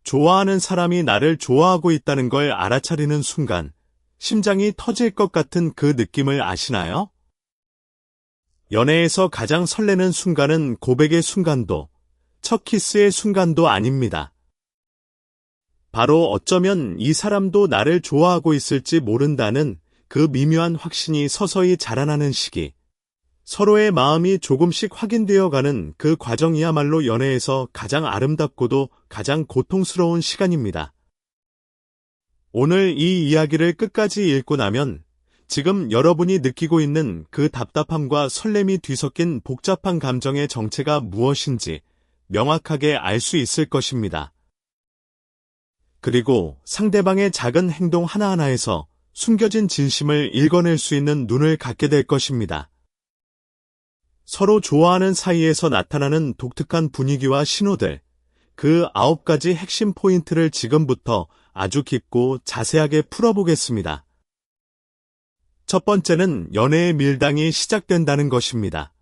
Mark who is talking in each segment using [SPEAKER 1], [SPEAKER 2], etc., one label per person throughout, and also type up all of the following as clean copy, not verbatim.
[SPEAKER 1] 좋아하는 사람이 나를 좋아하고 있다는 걸 알아차리는 순간, 심장이 터질 것 같은 그 느낌을 아시나요? 연애에서 가장 설레는 순간은 고백의 순간도, 첫 키스의 순간도 아닙니다. 바로 어쩌면 이 사람도 나를 좋아하고 있을지 모른다는 그 미묘한 확신이 서서히 자라나는 시기. 서로의 마음이 조금씩 확인되어가는 그 과정이야말로 연애에서 가장 아름답고도 가장 고통스러운 시간입니다. 오늘 이 이야기를 끝까지 읽고 나면 지금 여러분이 느끼고 있는 그 답답함과 설렘이 뒤섞인 복잡한 감정의 정체가 무엇인지 명확하게 알 수 있을 것입니다. 그리고 상대방의 작은 행동 하나하나에서 숨겨진 진심을 읽어낼 수 있는 눈을 갖게 될 것입니다. 서로 좋아하는 사이에서 나타나는 독특한 분위기와 신호들, 그 9가지 핵심 포인트를 지금부터 아주 깊고 자세하게 풀어보겠습니다. 첫 번째는 연애의 밀당이 시작된다는 것입니다.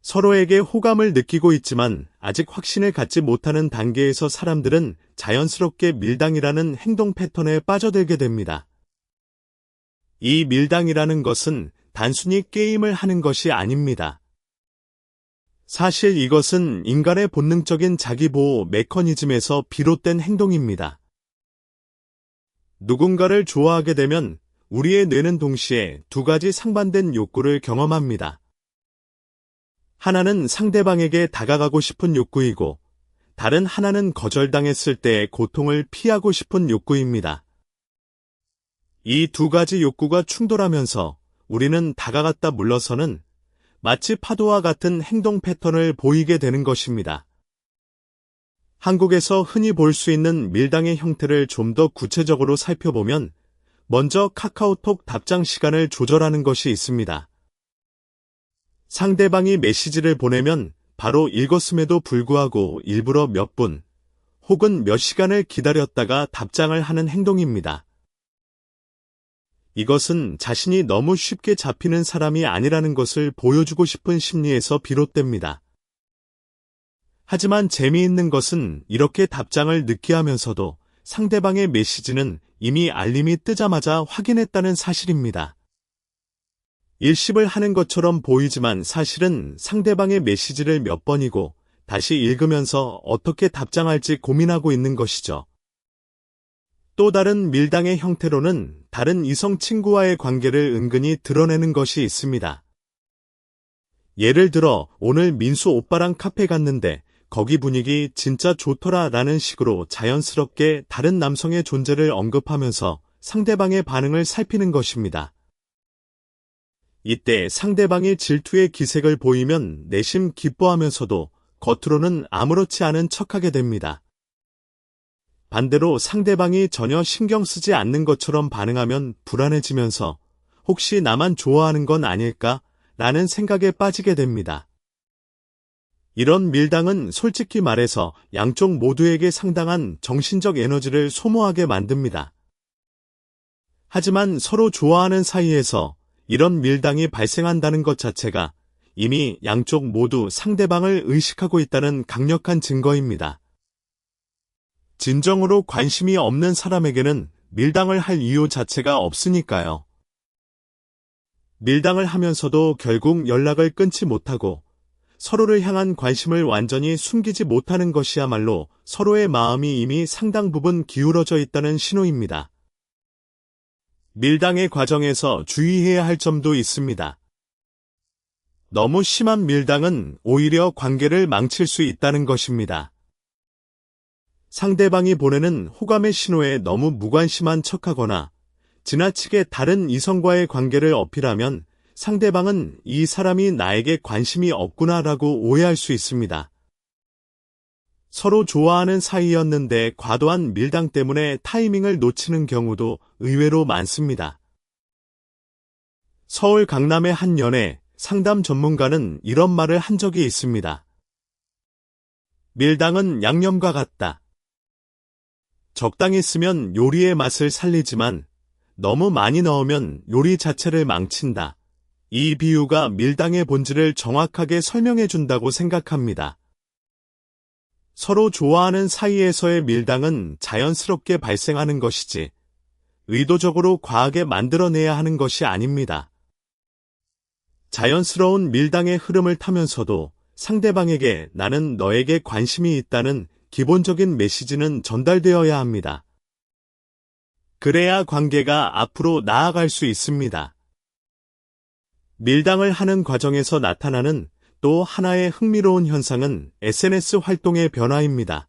[SPEAKER 1] 서로에게 호감을 느끼고 있지만 아직 확신을 갖지 못하는 단계에서 사람들은 자연스럽게 밀당이라는 행동 패턴에 빠져들게 됩니다. 이 밀당이라는 것은 단순히 게임을 하는 것이 아닙니다. 사실 이것은 인간의 본능적인 자기보호 메커니즘에서 비롯된 행동입니다. 누군가를 좋아하게 되면 우리의 뇌는 동시에 두 가지 상반된 욕구를 경험합니다. 하나는 상대방에게 다가가고 싶은 욕구이고, 다른 하나는 거절당했을 때의 고통을 피하고 싶은 욕구입니다. 이 두 가지 욕구가 충돌하면서 우리는 다가갔다 물러서는 마치 파도와 같은 행동 패턴을 보이게 되는 것입니다. 한국에서 흔히 볼 수 있는 밀당의 형태를 좀 더 구체적으로 살펴보면 먼저 카카오톡 답장 시간을 조절하는 것이 있습니다. 상대방이 메시지를 보내면 바로 읽었음에도 불구하고 일부러 몇 분 혹은 몇 시간을 기다렸다가 답장을 하는 행동입니다. 이것은 자신이 너무 쉽게 잡히는 사람이 아니라는 것을 보여주고 싶은 심리에서 비롯됩니다. 하지만 재미있는 것은 이렇게 답장을 늦게 하면서도 상대방의 메시지는 이미 알림이 뜨자마자 확인했다는 사실입니다. 일십을 하는 것처럼 보이지만 사실은 상대방의 메시지를 몇 번이고 다시 읽으면서 어떻게 답장할지 고민하고 있는 것이죠. 또 다른 밀당의 형태로는 다른 이성 친구와의 관계를 은근히 드러내는 것이 있습니다. 예를 들어 오늘 민수 오빠랑 카페 갔는데 거기 분위기 진짜 좋더라 라는 식으로 자연스럽게 다른 남성의 존재를 언급하면서 상대방의 반응을 살피는 것입니다. 이때 상대방이 질투의 기색을 보이면 내심 기뻐하면서도 겉으로는 아무렇지 않은 척하게 됩니다. 반대로 상대방이 전혀 신경 쓰지 않는 것처럼 반응하면 불안해지면서 혹시 나만 좋아하는 건 아닐까? 라는 생각에 빠지게 됩니다. 이런 밀당은 솔직히 말해서 양쪽 모두에게 상당한 정신적 에너지를 소모하게 만듭니다. 하지만 서로 좋아하는 사이에서 이런 밀당이 발생한다는 것 자체가 이미 양쪽 모두 상대방을 의식하고 있다는 강력한 증거입니다. 진정으로 관심이 없는 사람에게는 밀당을 할 이유 자체가 없으니까요. 밀당을 하면서도 결국 연락을 끊지 못하고 서로를 향한 관심을 완전히 숨기지 못하는 것이야말로 서로의 마음이 이미 상당 부분 기울어져 있다는 신호입니다. 밀당의 과정에서 주의해야 할 점도 있습니다. 너무 심한 밀당은 오히려 관계를 망칠 수 있다는 것입니다. 상대방이 보내는 호감의 신호에 너무 무관심한 척하거나 지나치게 다른 이성과의 관계를 어필하면 상대방은 이 사람이 나에게 관심이 없구나라고 오해할 수 있습니다. 서로 좋아하는 사이였는데 과도한 밀당 때문에 타이밍을 놓치는 경우도 의외로 많습니다. 서울 강남의 한 연애 상담 전문가는 이런 말을 한 적이 있습니다. 밀당은 양념과 같다. 적당히 쓰면 요리의 맛을 살리지만 너무 많이 넣으면 요리 자체를 망친다. 이 비유가 밀당의 본질을 정확하게 설명해 준다고 생각합니다. 서로 좋아하는 사이에서의 밀당은 자연스럽게 발생하는 것이지, 의도적으로 과하게 만들어내야 하는 것이 아닙니다. 자연스러운 밀당의 흐름을 타면서도 상대방에게 나는 너에게 관심이 있다는 기본적인 메시지는 전달되어야 합니다. 그래야 관계가 앞으로 나아갈 수 있습니다. 밀당을 하는 과정에서 나타나는 또 하나의 흥미로운 현상은 SNS 활동의 변화입니다.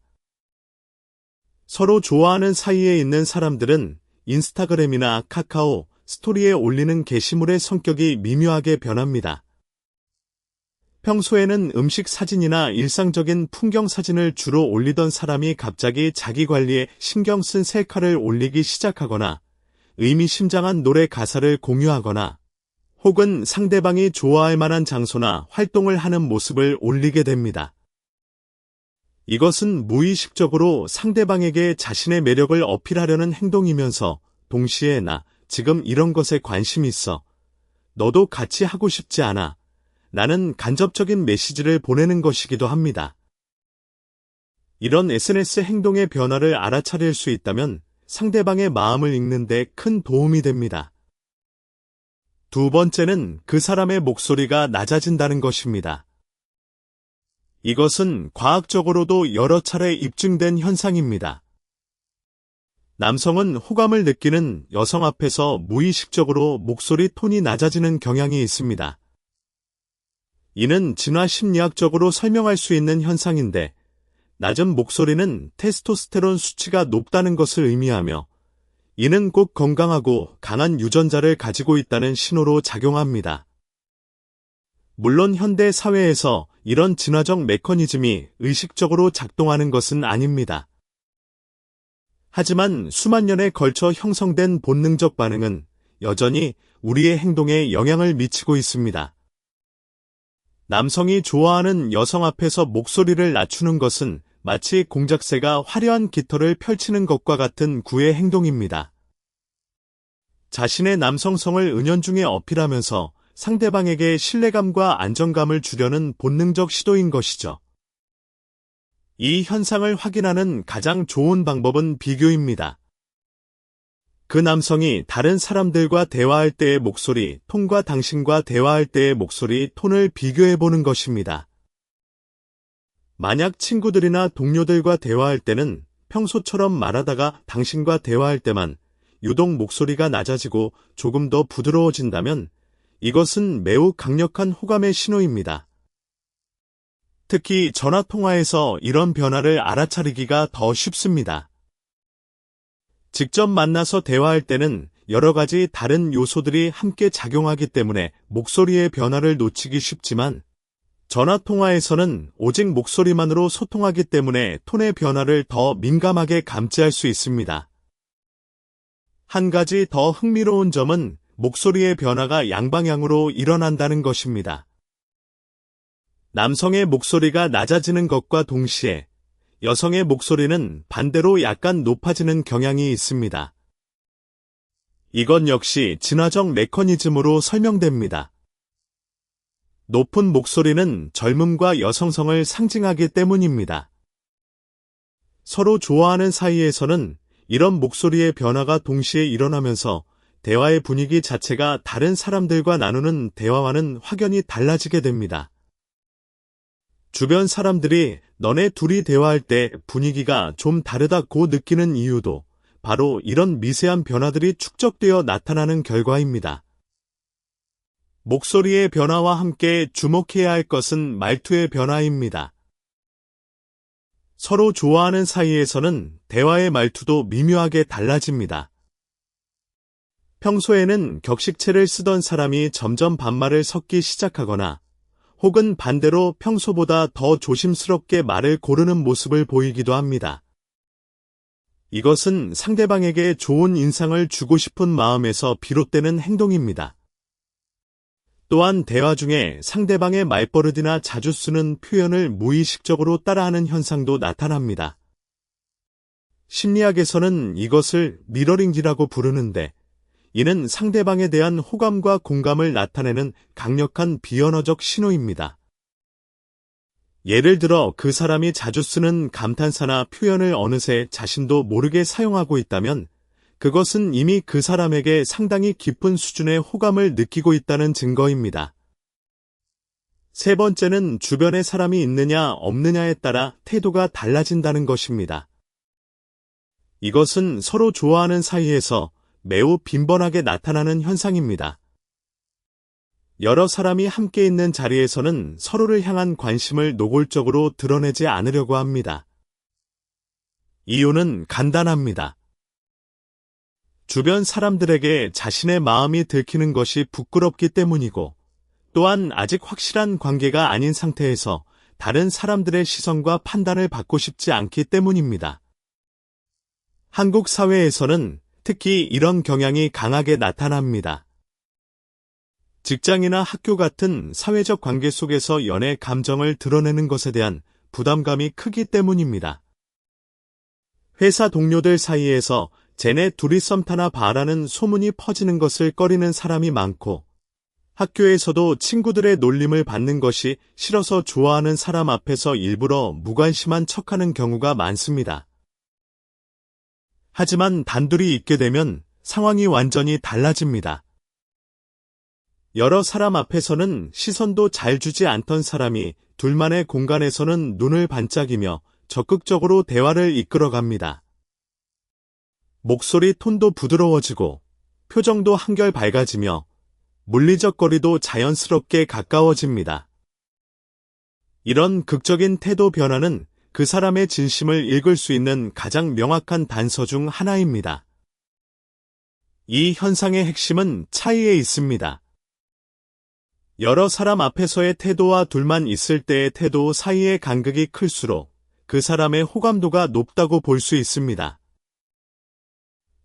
[SPEAKER 1] 서로 좋아하는 사이에 있는 사람들은 인스타그램이나 카카오, 스토리에 올리는 게시물의 성격이 미묘하게 변합니다. 평소에는 음식 사진이나 일상적인 풍경 사진을 주로 올리던 사람이 갑자기 자기 관리에 신경 쓴 셀카를 올리기 시작하거나 의미심장한 노래 가사를 공유하거나 혹은 상대방이 좋아할 만한 장소나 활동을 하는 모습을 올리게 됩니다. 이것은 무의식적으로 상대방에게 자신의 매력을 어필하려는 행동이면서 동시에 나 지금 이런 것에 관심 있어. 너도 같이 하고 싶지 않아. 나는 간접적인 메시지를 보내는 것이기도 합니다. 이런 SNS 행동의 변화를 알아차릴 수 있다면 상대방의 마음을 읽는 데 큰 도움이 됩니다. 두 번째는 그 사람의 목소리가 낮아진다는 것입니다. 이것은 과학적으로도 여러 차례 입증된 현상입니다. 남성은 호감을 느끼는 여성 앞에서 무의식적으로 목소리 톤이 낮아지는 경향이 있습니다. 이는 진화 심리학적으로 설명할 수 있는 현상인데, 낮은 목소리는 테스토스테론 수치가 높다는 것을 의미하며, 이는 꼭 건강하고 강한 유전자를 가지고 있다는 신호로 작용합니다. 물론 현대 사회에서 이런 진화적 메커니즘이 의식적으로 작동하는 것은 아닙니다. 하지만 수만 년에 걸쳐 형성된 본능적 반응은 여전히 우리의 행동에 영향을 미치고 있습니다. 남성이 좋아하는 여성 앞에서 목소리를 낮추는 것은 마치 공작새가 화려한 깃털을 펼치는 것과 같은 구애 행동입니다. 자신의 남성성을 은연중에 어필하면서 상대방에게 신뢰감과 안정감을 주려는 본능적 시도인 것이죠. 이 현상을 확인하는 가장 좋은 방법은 비교입니다. 그 남성이 다른 사람들과 대화할 때의 목소리 톤과 당신과 대화할 때의 목소리 톤을 비교해보는 것입니다. 만약 친구들이나 동료들과 대화할 때는 평소처럼 말하다가 당신과 대화할 때만 유독 목소리가 낮아지고 조금 더 부드러워진다면 이것은 매우 강력한 호감의 신호입니다. 특히 전화통화에서 이런 변화를 알아차리기가 더 쉽습니다. 직접 만나서 대화할 때는 여러 가지 다른 요소들이 함께 작용하기 때문에 목소리의 변화를 놓치기 쉽지만 전화통화에서는 오직 목소리만으로 소통하기 때문에 톤의 변화를 더 민감하게 감지할 수 있습니다. 한 가지 더 흥미로운 점은 목소리의 변화가 양방향으로 일어난다는 것입니다. 남성의 목소리가 낮아지는 것과 동시에 여성의 목소리는 반대로 약간 높아지는 경향이 있습니다. 이건 역시 진화적 메커니즘으로 설명됩니다. 높은 목소리는 젊음과 여성성을 상징하기 때문입니다. 서로 좋아하는 사이에서는 이런 목소리의 변화가 동시에 일어나면서 대화의 분위기 자체가 다른 사람들과 나누는 대화와는 확연히 달라지게 됩니다. 주변 사람들이 너네 둘이 대화할 때 분위기가 좀 다르다고 느끼는 이유도 바로 이런 미세한 변화들이 축적되어 나타나는 결과입니다. 목소리의 변화와 함께 주목해야 할 것은 말투의 변화입니다. 서로 좋아하는 사이에서는 대화의 말투도 미묘하게 달라집니다. 평소에는 격식체를 쓰던 사람이 점점 반말을 섞기 시작하거나 혹은 반대로 평소보다 더 조심스럽게 말을 고르는 모습을 보이기도 합니다. 이것은 상대방에게 좋은 인상을 주고 싶은 마음에서 비롯되는 행동입니다. 또한 대화 중에 상대방의 말버릇이나 자주 쓰는 표현을 무의식적으로 따라하는 현상도 나타납니다. 심리학에서는 이것을 미러링이라고 부르는데 이는 상대방에 대한 호감과 공감을 나타내는 강력한 비언어적 신호입니다. 예를 들어 그 사람이 자주 쓰는 감탄사나 표현을 어느새 자신도 모르게 사용하고 있다면 그것은 이미 그 사람에게 상당히 깊은 수준의 호감을 느끼고 있다는 증거입니다. 세 번째는 주변에 사람이 있느냐 없느냐에 따라 태도가 달라진다는 것입니다. 이것은 서로 좋아하는 사이에서 매우 빈번하게 나타나는 현상입니다. 여러 사람이 함께 있는 자리에서는 서로를 향한 관심을 노골적으로 드러내지 않으려고 합니다. 이유는 간단합니다. 주변 사람들에게 자신의 마음이 들키는 것이 부끄럽기 때문이고, 또한 아직 확실한 관계가 아닌 상태에서 다른 사람들의 시선과 판단을 받고 싶지 않기 때문입니다. 한국 사회에서는 특히 이런 경향이 강하게 나타납니다. 직장이나 학교 같은 사회적 관계 속에서 연애 감정을 드러내는 것에 대한 부담감이 크기 때문입니다. 회사 동료들 사이에서 쟤네 둘이 썸 타나 봐라는 소문이 퍼지는 것을 꺼리는 사람이 많고, 학교에서도 친구들의 놀림을 받는 것이 싫어서 좋아하는 사람 앞에서 일부러 무관심한 척하는 경우가 많습니다. 하지만 단둘이 있게 되면 상황이 완전히 달라집니다. 여러 사람 앞에서는 시선도 잘 주지 않던 사람이 둘만의 공간에서는 눈을 반짝이며 적극적으로 대화를 이끌어갑니다. 목소리 톤도 부드러워지고 표정도 한결 밝아지며 물리적 거리도 자연스럽게 가까워집니다. 이런 극적인 태도 변화는 그 사람의 진심을 읽을 수 있는 가장 명확한 단서 중 하나입니다. 이 현상의 핵심은 차이에 있습니다. 여러 사람 앞에서의 태도와 둘만 있을 때의 태도 사이의 간극이 클수록 그 사람의 호감도가 높다고 볼 수 있습니다.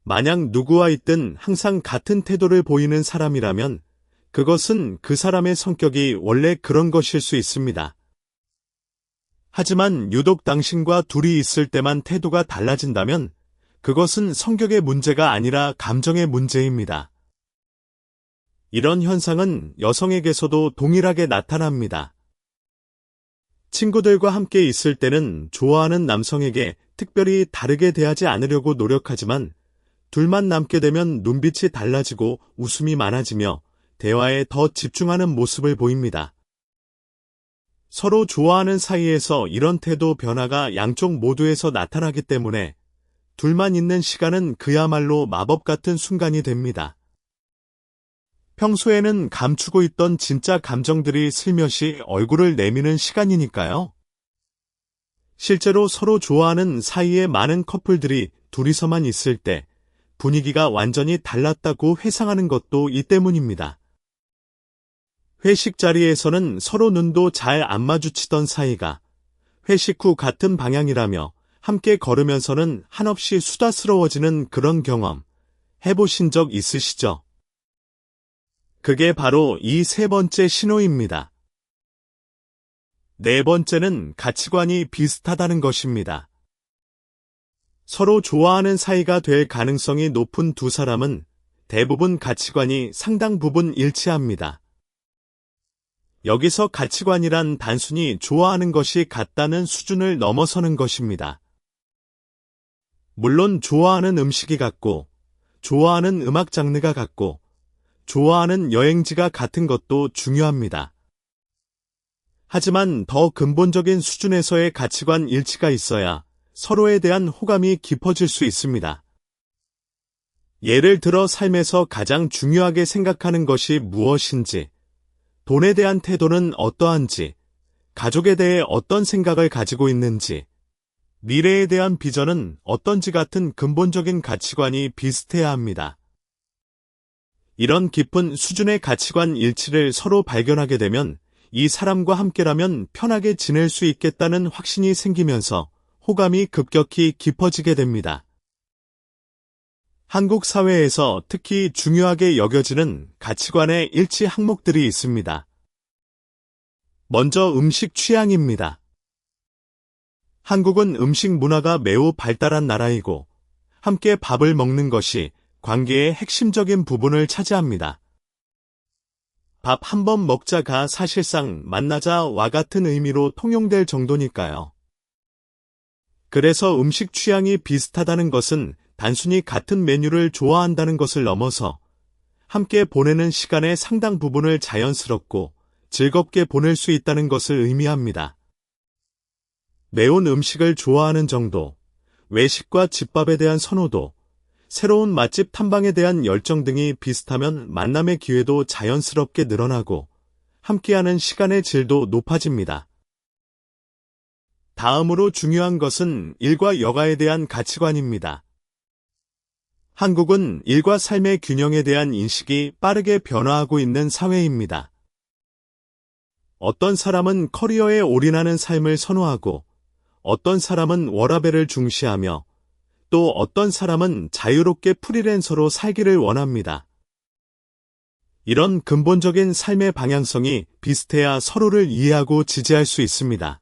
[SPEAKER 1] 만약 누구와 있든 항상 같은 태도를 보이는 사람이라면 그것은 그 사람의 성격이 원래 그런 것일 수 있습니다. 하지만 유독 당신과 둘이 있을 때만 태도가 달라진다면 그것은 성격의 문제가 아니라 감정의 문제입니다. 이런 현상은 여성에게서도 동일하게 나타납니다. 친구들과 함께 있을 때는 좋아하는 남성에게 특별히 다르게 대하지 않으려고 노력하지만 둘만 남게 되면 눈빛이 달라지고 웃음이 많아지며 대화에 더 집중하는 모습을 보입니다. 서로 좋아하는 사이에서 이런 태도 변화가 양쪽 모두에서 나타나기 때문에 둘만 있는 시간은 그야말로 마법 같은 순간이 됩니다. 평소에는 감추고 있던 진짜 감정들이 슬며시 얼굴을 내미는 시간이니까요. 실제로 서로 좋아하는 사이의 많은 커플들이 둘이서만 있을 때 분위기가 완전히 달랐다고 회상하는 것도 이 때문입니다. 회식 자리에서는 서로 눈도 잘 안 마주치던 사이가 회식 후 같은 방향이라며 함께 걸으면서는 한없이 수다스러워지는 그런 경험 해보신 적 있으시죠? 그게 바로 이 세 번째 신호입니다. 네 번째는 가치관이 비슷하다는 것입니다. 서로 좋아하는 사이가 될 가능성이 높은 두 사람은 대부분 가치관이 상당 부분 일치합니다. 여기서 가치관이란 단순히 좋아하는 것이 같다는 수준을 넘어서는 것입니다. 물론 좋아하는 음식이 같고, 좋아하는 음악 장르가 같고, 좋아하는 여행지가 같은 것도 중요합니다. 하지만 더 근본적인 수준에서의 가치관 일치가 있어야 서로에 대한 호감이 깊어질 수 있습니다. 예를 들어 삶에서 가장 중요하게 생각하는 것이 무엇인지, 돈에 대한 태도는 어떠한지, 가족에 대해 어떤 생각을 가지고 있는지, 미래에 대한 비전은 어떤지 같은 근본적인 가치관이 비슷해야 합니다. 이런 깊은 수준의 가치관 일치를 서로 발견하게 되면 이 사람과 함께라면 편하게 지낼 수 있겠다는 확신이 생기면서 호감이 급격히 깊어지게 됩니다. 한국 사회에서 특히 중요하게 여겨지는 가치관의 일치 항목들이 있습니다. 먼저 음식 취향입니다. 한국은 음식 문화가 매우 발달한 나라이고 함께 밥을 먹는 것이 관계의 핵심적인 부분을 차지합니다. 밥 한 번 먹자가 사실상 만나자와 같은 의미로 통용될 정도니까요. 그래서 음식 취향이 비슷하다는 것은 단순히 같은 메뉴를 좋아한다는 것을 넘어서 함께 보내는 시간의 상당 부분을 자연스럽고 즐겁게 보낼 수 있다는 것을 의미합니다. 매운 음식을 좋아하는 정도, 외식과 집밥에 대한 선호도, 새로운 맛집 탐방에 대한 열정 등이 비슷하면 만남의 기회도 자연스럽게 늘어나고 함께하는 시간의 질도 높아집니다. 다음으로 중요한 것은 일과 여가에 대한 가치관입니다. 한국은 일과 삶의 균형에 대한 인식이 빠르게 변화하고 있는 사회입니다. 어떤 사람은 커리어에 올인하는 삶을 선호하고 어떤 사람은 워라밸을 중시하며 또 어떤 사람은 자유롭게 프리랜서로 살기를 원합니다. 이런 근본적인 삶의 방향성이 비슷해야 서로를 이해하고 지지할 수 있습니다.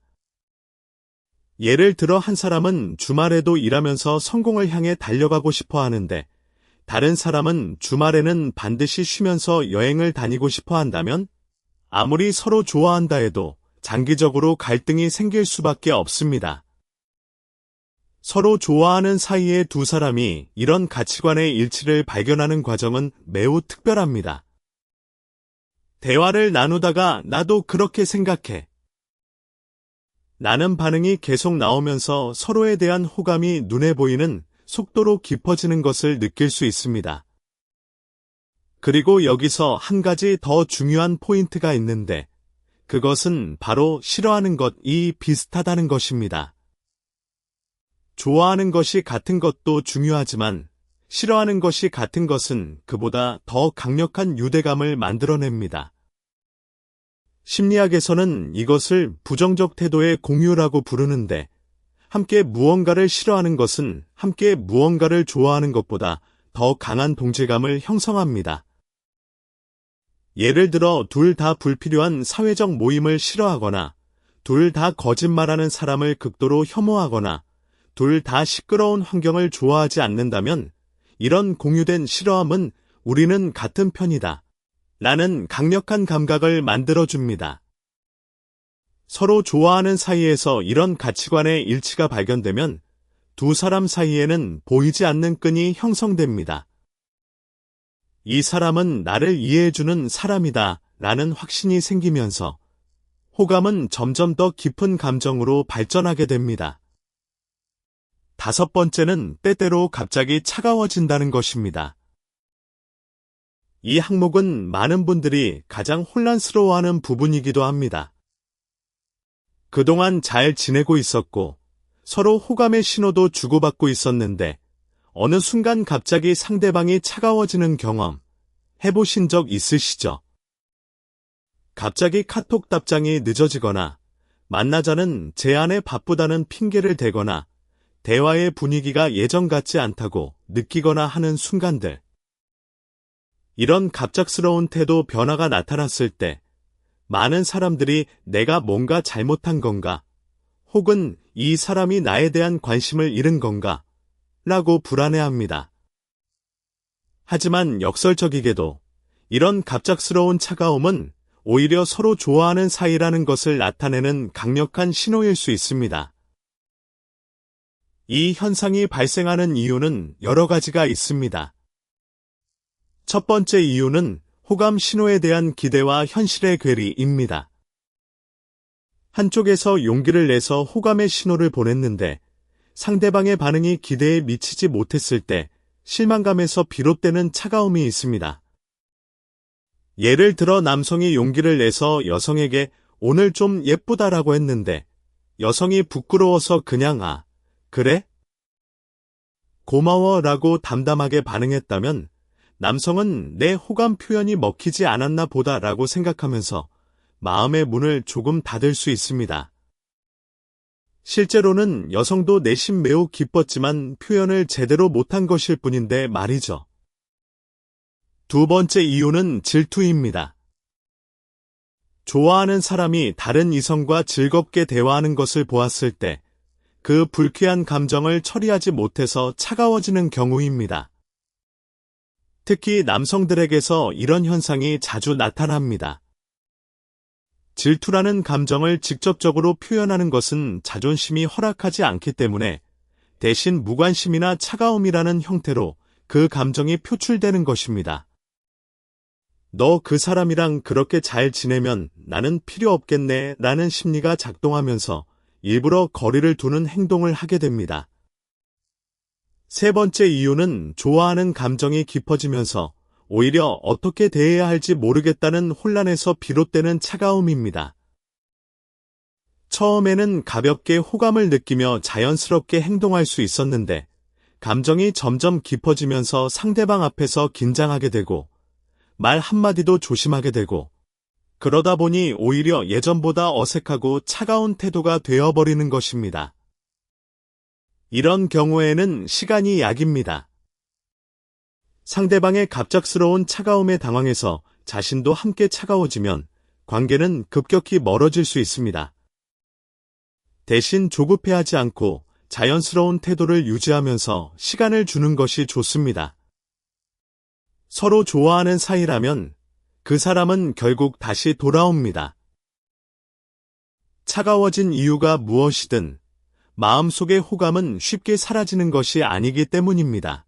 [SPEAKER 1] 예를 들어 한 사람은 주말에도 일하면서 성공을 향해 달려가고 싶어 하는데 다른 사람은 주말에는 반드시 쉬면서 여행을 다니고 싶어 한다면 아무리 서로 좋아한다 해도 장기적으로 갈등이 생길 수밖에 없습니다. 서로 좋아하는 사이의 두 사람이 이런 가치관의 일치를 발견하는 과정은 매우 특별합니다. 대화를 나누다가 나도 그렇게 생각해. 나는 반응이 계속 나오면서 서로에 대한 호감이 눈에 보이는 속도로 깊어지는 것을 느낄 수 있습니다. 그리고 여기서 한 가지 더 중요한 포인트가 있는데 그것은 바로 싫어하는 것이 비슷하다는 것입니다. 좋아하는 것이 같은 것도 중요하지만 싫어하는 것이 같은 것은 그보다 더 강력한 유대감을 만들어냅니다. 심리학에서는 이것을 부정적 태도의 공유라고 부르는데 함께 무언가를 싫어하는 것은 함께 무언가를 좋아하는 것보다 더 강한 동질감을 형성합니다. 예를 들어 둘 다 불필요한 사회적 모임을 싫어하거나 둘 다 거짓말하는 사람을 극도로 혐오하거나 둘 다 시끄러운 환경을 좋아하지 않는다면 이런 공유된 싫어함은 우리는 같은 편이다 라는 강력한 감각을 만들어줍니다. 서로 좋아하는 사이에서 이런 가치관의 일치가 발견되면 두 사람 사이에는 보이지 않는 끈이 형성됩니다. 이 사람은 나를 이해해주는 사람이다 라는 확신이 생기면서 호감은 점점 더 깊은 감정으로 발전하게 됩니다. 다섯 번째는 때때로 갑자기 차가워진다는 것입니다. 이 항목은 많은 분들이 가장 혼란스러워하는 부분이기도 합니다. 그동안 잘 지내고 있었고 서로 호감의 신호도 주고받고 있었는데 어느 순간 갑자기 상대방이 차가워지는 경험 해보신 적 있으시죠? 갑자기 카톡 답장이 늦어지거나 만나자는 제안에 바쁘다는 핑계를 대거나 대화의 분위기가 예전 같지 않다고 느끼거나 하는 순간들. 이런 갑작스러운 태도 변화가 나타났을 때 많은 사람들이 내가 뭔가 잘못한 건가 혹은 이 사람이 나에 대한 관심을 잃은 건가 라고 불안해합니다. 하지만 역설적이게도 이런 갑작스러운 차가움은 오히려 서로 좋아하는 사이라는 것을 나타내는 강력한 신호일 수 있습니다. 이 현상이 발생하는 이유는 여러 가지가 있습니다. 첫 번째 이유는 호감 신호에 대한 기대와 현실의 괴리입니다. 한쪽에서 용기를 내서 호감의 신호를 보냈는데 상대방의 반응이 기대에 미치지 못했을 때 실망감에서 비롯되는 차가움이 있습니다. 예를 들어 남성이 용기를 내서 여성에게 오늘 좀 예쁘다라고 했는데 여성이 부끄러워서 그냥 그래? 고마워 라고 담담하게 반응했다면 남성은 내 호감 표현이 먹히지 않았나 보다 라고 생각하면서 마음의 문을 조금 닫을 수 있습니다. 실제로는 여성도 내심 매우 기뻤지만 표현을 제대로 못한 것일 뿐인데 말이죠. 두 번째 이유는 질투입니다. 좋아하는 사람이 다른 이성과 즐겁게 대화하는 것을 보았을 때 그 불쾌한 감정을 처리하지 못해서 차가워지는 경우입니다. 특히 남성들에게서 이런 현상이 자주 나타납니다. 질투라는 감정을 직접적으로 표현하는 것은 자존심이 허락하지 않기 때문에 대신 무관심이나 차가움이라는 형태로 그 감정이 표출되는 것입니다. 너 그 사람이랑 그렇게 잘 지내면 나는 필요 없겠네 라는 심리가 작동하면서 일부러 거리를 두는 행동을 하게 됩니다. 세 번째 이유는 좋아하는 감정이 깊어지면서 오히려 어떻게 대해야 할지 모르겠다는 혼란에서 비롯되는 차가움입니다. 처음에는 가볍게 호감을 느끼며 자연스럽게 행동할 수 있었는데 감정이 점점 깊어지면서 상대방 앞에서 긴장하게 되고 말 한마디도 조심하게 되고 그러다 보니 오히려 예전보다 어색하고 차가운 태도가 되어버리는 것입니다. 이런 경우에는 시간이 약입니다. 상대방의 갑작스러운 차가움에 당황해서 자신도 함께 차가워지면 관계는 급격히 멀어질 수 있습니다. 대신 조급해하지 않고 자연스러운 태도를 유지하면서 시간을 주는 것이 좋습니다. 서로 좋아하는 사이라면 그 사람은 결국 다시 돌아옵니다. 차가워진 이유가 무엇이든 마음속의 호감은 쉽게 사라지는 것이 아니기 때문입니다.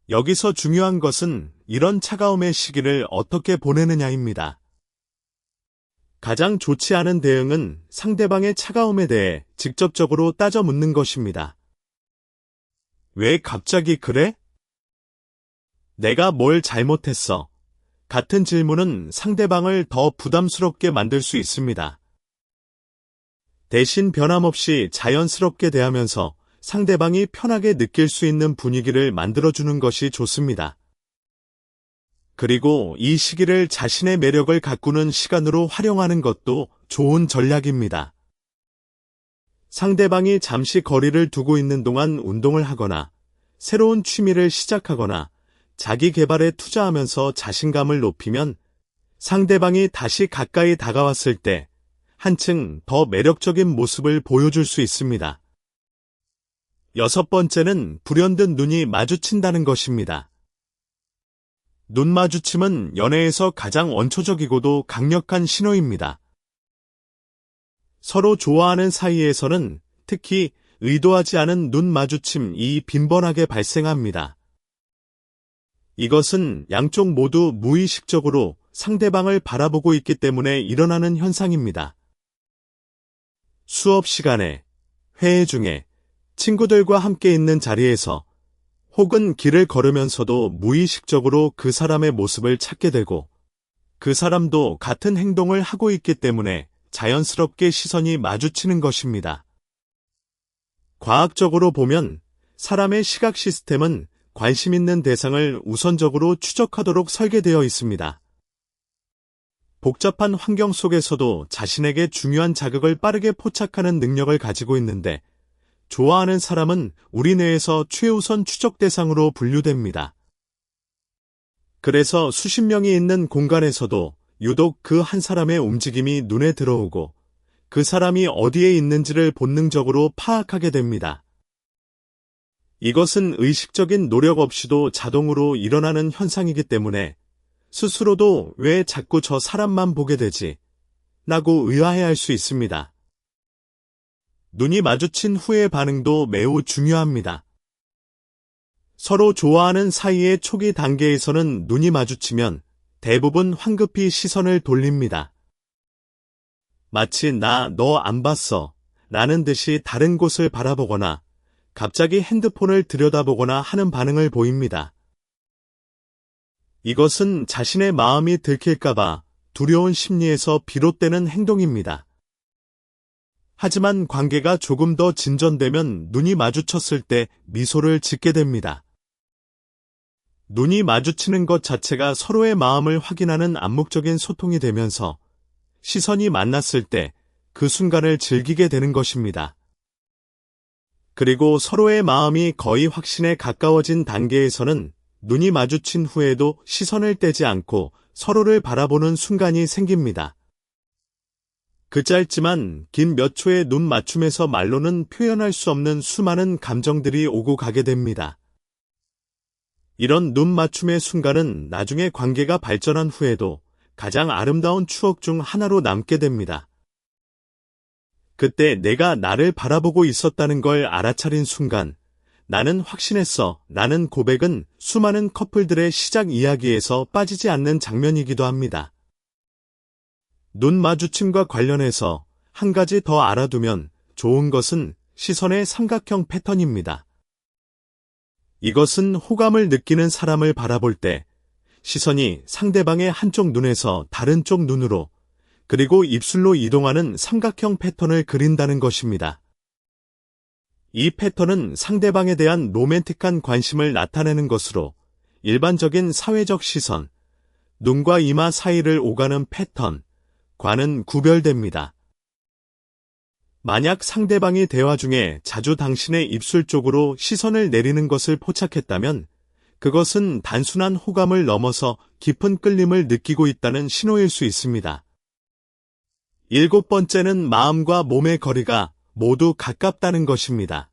[SPEAKER 1] 여기서 중요한 것은 이런 차가움의 시기를 어떻게 보내느냐입니다. 가장 좋지 않은 대응은 상대방의 차가움에 대해 직접적으로 따져 묻는 것입니다. 왜 갑자기 그래? 내가 뭘 잘못했어? 같은 질문은 상대방을 더 부담스럽게 만들 수 있습니다. 대신 변함없이 자연스럽게 대하면서 상대방이 편하게 느낄 수 있는 분위기를 만들어주는 것이 좋습니다. 그리고 이 시기를 자신의 매력을 가꾸는 시간으로 활용하는 것도 좋은 전략입니다. 상대방이 잠시 거리를 두고 있는 동안 운동을 하거나 새로운 취미를 시작하거나 자기 개발에 투자하면서 자신감을 높이면 상대방이 다시 가까이 다가왔을 때 한층 더 매력적인 모습을 보여줄 수 있습니다. 여섯 번째는 불현듯 눈이 마주친다는 것입니다. 눈 마주침은 연애에서 가장 원초적이고도 강력한 신호입니다. 서로 좋아하는 사이에서는 특히 의도하지 않은 눈 마주침이 빈번하게 발생합니다. 이것은 양쪽 모두 무의식적으로 상대방을 바라보고 있기 때문에 일어나는 현상입니다. 수업 시간에, 회의 중에, 친구들과 함께 있는 자리에서 혹은 길을 걸으면서도 무의식적으로 그 사람의 모습을 찾게 되고 그 사람도 같은 행동을 하고 있기 때문에 자연스럽게 시선이 마주치는 것입니다. 과학적으로 보면 사람의 시각 시스템은 관심 있는 대상을 우선적으로 추적하도록 설계되어 있습니다. 복잡한 환경 속에서도 자신에게 중요한 자극을 빠르게 포착하는 능력을 가지고 있는데 좋아하는 사람은 우리 뇌에서 최우선 추적 대상으로 분류됩니다. 그래서 수십 명이 있는 공간에서도 유독 그 한 사람의 움직임이 눈에 들어오고 그 사람이 어디에 있는지를 본능적으로 파악하게 됩니다. 이것은 의식적인 노력 없이도 자동으로 일어나는 현상이기 때문에 스스로도 왜 자꾸 저 사람만 보게 되지? 라고 의아해할 수 있습니다. 눈이 마주친 후의 반응도 매우 중요합니다. 서로 좋아하는 사이의 초기 단계에서는 눈이 마주치면 대부분 황급히 시선을 돌립니다. 마치 나 너 안 봤어 라는 듯이 다른 곳을 바라보거나 갑자기 핸드폰을 들여다보거나 하는 반응을 보입니다. 이것은 자신의 마음이 들킬까봐 두려운 심리에서 비롯되는 행동입니다. 하지만 관계가 조금 더 진전되면 눈이 마주쳤을 때 미소를 짓게 됩니다. 눈이 마주치는 것 자체가 서로의 마음을 확인하는 암묵적인 소통이 되면서 시선이 만났을 때 그 순간을 즐기게 되는 것입니다. 그리고 서로의 마음이 거의 확신에 가까워진 단계에서는 눈이 마주친 후에도 시선을 떼지 않고 서로를 바라보는 순간이 생깁니다. 그 짧지만 긴 몇 초의 눈 맞춤에서 말로는 표현할 수 없는 수많은 감정들이 오고 가게 됩니다. 이런 눈 맞춤의 순간은 나중에 관계가 발전한 후에도 가장 아름다운 추억 중 하나로 남게 됩니다. 그때 내가 나를 바라보고 있었다는 걸 알아차린 순간, 나는 확신했어 라는 고백은 수많은 커플들의 시작 이야기에서 빠지지 않는 장면이기도 합니다. 눈 마주침과 관련해서 한 가지 더 알아두면 좋은 것은 시선의 삼각형 패턴입니다. 이것은 호감을 느끼는 사람을 바라볼 때 시선이 상대방의 한쪽 눈에서 다른 쪽 눈으로 그리고 입술로 이동하는 삼각형 패턴을 그린다는 것입니다. 이 패턴은 상대방에 대한 로맨틱한 관심을 나타내는 것으로 일반적인 사회적 시선, 눈과 이마 사이를 오가는 패턴, 과는 구별됩니다. 만약 상대방이 대화 중에 자주 당신의 입술 쪽으로 시선을 내리는 것을 포착했다면 그것은 단순한 호감을 넘어서 깊은 끌림을 느끼고 있다는 신호일 수 있습니다. 7번째는 마음과 몸의 거리가 모두 가깝다는 것입니다.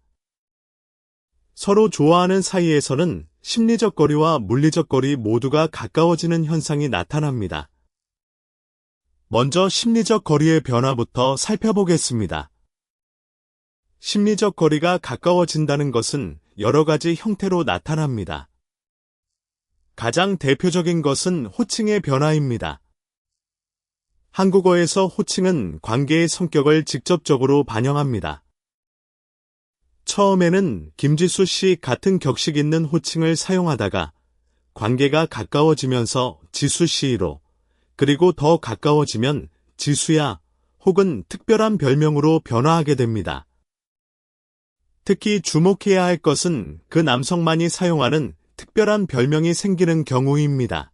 [SPEAKER 1] 서로 좋아하는 사이에서는 심리적 거리와 물리적 거리 모두가 가까워지는 현상이 나타납니다. 먼저 심리적 거리의 변화부터 살펴보겠습니다. 심리적 거리가 가까워진다는 것은 여러 가지 형태로 나타납니다. 가장 대표적인 것은 호칭의 변화입니다. 한국어에서 호칭은 관계의 성격을 직접적으로 반영합니다. 처음에는 김지수 씨 같은 격식 있는 호칭을 사용하다가 관계가 가까워지면서 지수 씨로, 그리고 더 가까워지면 지수야 혹은 특별한 별명으로 변화하게 됩니다. 특히 주목해야 할 것은 그 남성만이 사용하는 특별한 별명이 생기는 경우입니다.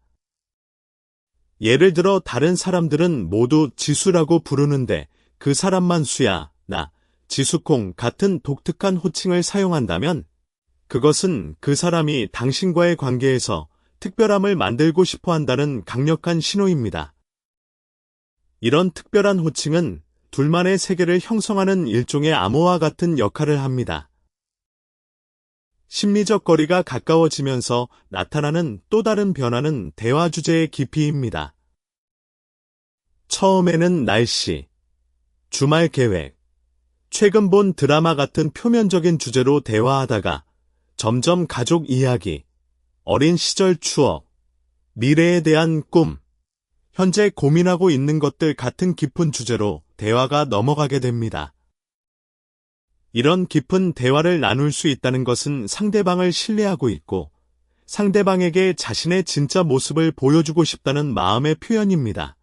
[SPEAKER 1] 예를 들어 다른 사람들은 모두 지수라고 부르는데 그 사람만 수야, 나, 지수콩 같은 독특한 호칭을 사용한다면 그것은 그 사람이 당신과의 관계에서 특별함을 만들고 싶어 한다는 강력한 신호입니다. 이런 특별한 호칭은 둘만의 세계를 형성하는 일종의 암호와 같은 역할을 합니다. 심리적 거리가 가까워지면서 나타나는 또 다른 변화는 대화 주제의 깊이입니다. 처음에는 날씨, 주말 계획, 최근 본 드라마 같은 표면적인 주제로 대화하다가 점점 가족 이야기, 어린 시절 추억, 미래에 대한 꿈, 현재 고민하고 있는 것들 같은 깊은 주제로 대화가 넘어가게 됩니다. 이런 깊은 대화를 나눌 수 있다는 것은 상대방을 신뢰하고 있고 상대방에게 자신의 진짜 모습을 보여주고 싶다는 마음의 표현입니다.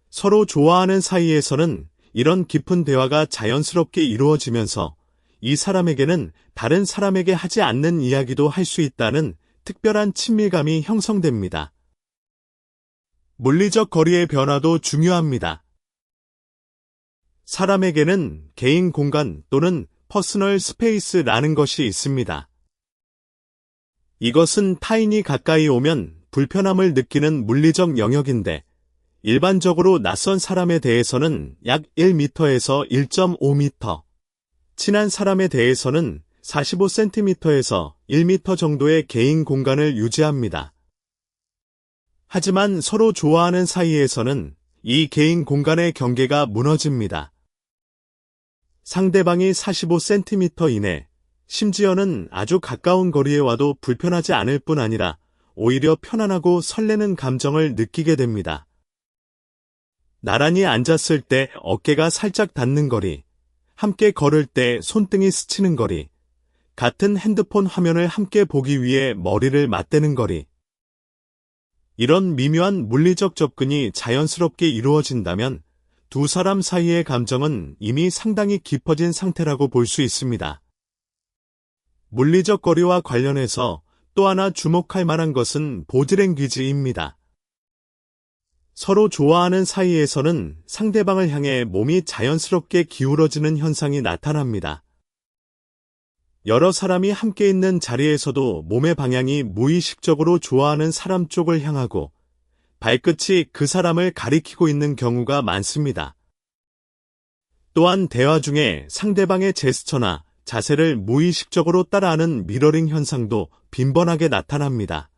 [SPEAKER 1] 서로 좋아하는 사이에서는 이런 깊은 대화가 자연스럽게 이루어지면서 이 사람에게는 다른 사람에게 하지 않는 이야기도 할 수 있다는 특별한 친밀감이 형성됩니다. 물리적 거리의 변화도 중요합니다. 사람에게는 개인 공간 또는 퍼스널 스페이스라는 것이 있습니다. 이것은 타인이 가까이 오면 불편함을 느끼는 물리적 영역인데 일반적으로 낯선 사람에 대해서는 약 1m에서 1.5m, 친한 사람에 대해서는 45cm에서 1m 정도의 개인 공간을 유지합니다. 하지만 서로 좋아하는 사이에서는 이 개인 공간의 경계가 무너집니다. 상대방이 45cm 이내, 심지어는 아주 가까운 거리에 와도 불편하지 않을 뿐 아니라 오히려 편안하고 설레는 감정을 느끼게 됩니다. 나란히 앉았을 때 어깨가 살짝 닿는 거리, 함께 걸을 때 손등이 스치는 거리, 같은 핸드폰 화면을 함께 보기 위해 머리를 맞대는 거리. 이런 미묘한 물리적 접근이 자연스럽게 이루어진다면 두 사람 사이의 감정은 이미 상당히 깊어진 상태라고 볼 수 있습니다. 물리적 거리와 관련해서 또 하나 주목할 만한 것은 보디랭귀지입니다. 서로 좋아하는 사이에서는 상대방을 향해 몸이 자연스럽게 기울어지는 현상이 나타납니다. 여러 사람이 함께 있는 자리에서도 몸의 방향이 무의식적으로 좋아하는 사람 쪽을 향하고 발끝이 그 사람을 가리키고 있는 경우가 많습니다. 또한 대화 중에 상대방의 제스처나 자세를 무의식적으로 따라하는 미러링 현상도 빈번하게 나타납니다.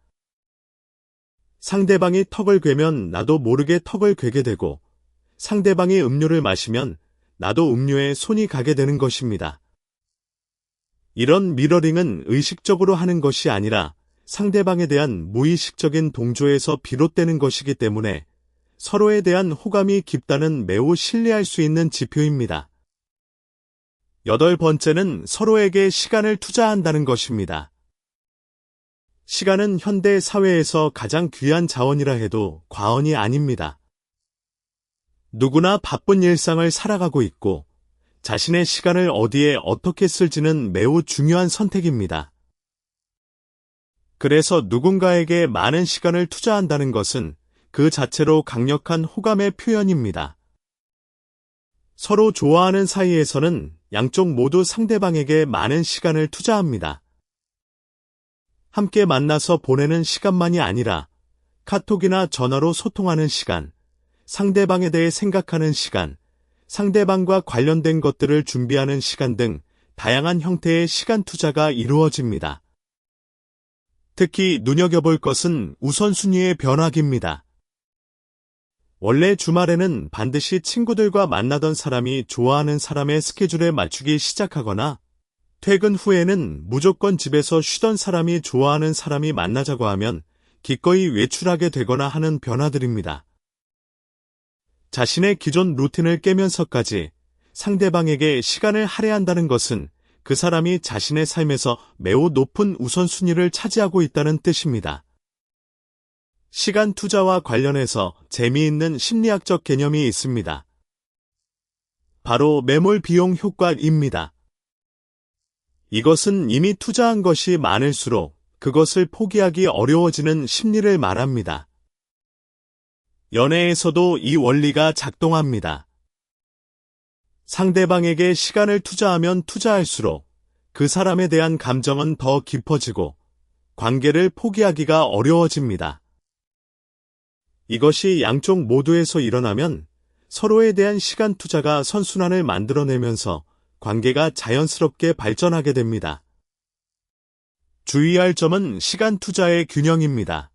[SPEAKER 1] 상대방이 턱을 괴면 나도 모르게 턱을 괴게 되고, 상대방이 음료를 마시면 나도 음료에 손이 가게 되는 것입니다. 이런 미러링은 의식적으로 하는 것이 아니라 상대방에 대한 무의식적인 동조에서 비롯되는 것이기 때문에 서로에 대한 호감이 깊다는 매우 신뢰할 수 있는 지표입니다. 8번째는 서로에게 시간을 투자한다는 것입니다. 시간은 현대 사회에서 가장 귀한 자원이라 해도 과언이 아닙니다. 누구나 바쁜 일상을 살아가고 있고 자신의 시간을 어디에 어떻게 쓸지는 매우 중요한 선택입니다. 그래서 누군가에게 많은 시간을 투자한다는 것은 그 자체로 강력한 호감의 표현입니다. 서로 좋아하는 사이에서는 양쪽 모두 상대방에게 많은 시간을 투자합니다. 함께 만나서 보내는 시간만이 아니라 카톡이나 전화로 소통하는 시간, 상대방에 대해 생각하는 시간, 상대방과 관련된 것들을 준비하는 시간 등 다양한 형태의 시간 투자가 이루어집니다. 특히 눈여겨볼 것은 우선순위의 변화기입니다. 원래 주말에는 반드시 친구들과 만나던 사람이 좋아하는 사람의 스케줄에 맞추기 시작하거나 퇴근 후에는 무조건 집에서 쉬던 사람이 좋아하는 사람이 만나자고 하면 기꺼이 외출하게 되거나 하는 변화들입니다. 자신의 기존 루틴을 깨면서까지 상대방에게 시간을 할애한다는 것은 그 사람이 자신의 삶에서 매우 높은 우선순위를 차지하고 있다는 뜻입니다. 시간 투자와 관련해서 재미있는 심리학적 개념이 있습니다. 바로 매몰 비용 효과입니다. 이것은 이미 투자한 것이 많을수록 그것을 포기하기 어려워지는 심리를 말합니다. 연애에서도 이 원리가 작동합니다. 상대방에게 시간을 투자하면 투자할수록 그 사람에 대한 감정은 더 깊어지고 관계를 포기하기가 어려워집니다. 이것이 양쪽 모두에서 일어나면 서로에 대한 시간 투자가 선순환을 만들어내면서 관계가 자연스럽게 발전하게 됩니다. 주의할 점은 시간 투자의 균형입니다.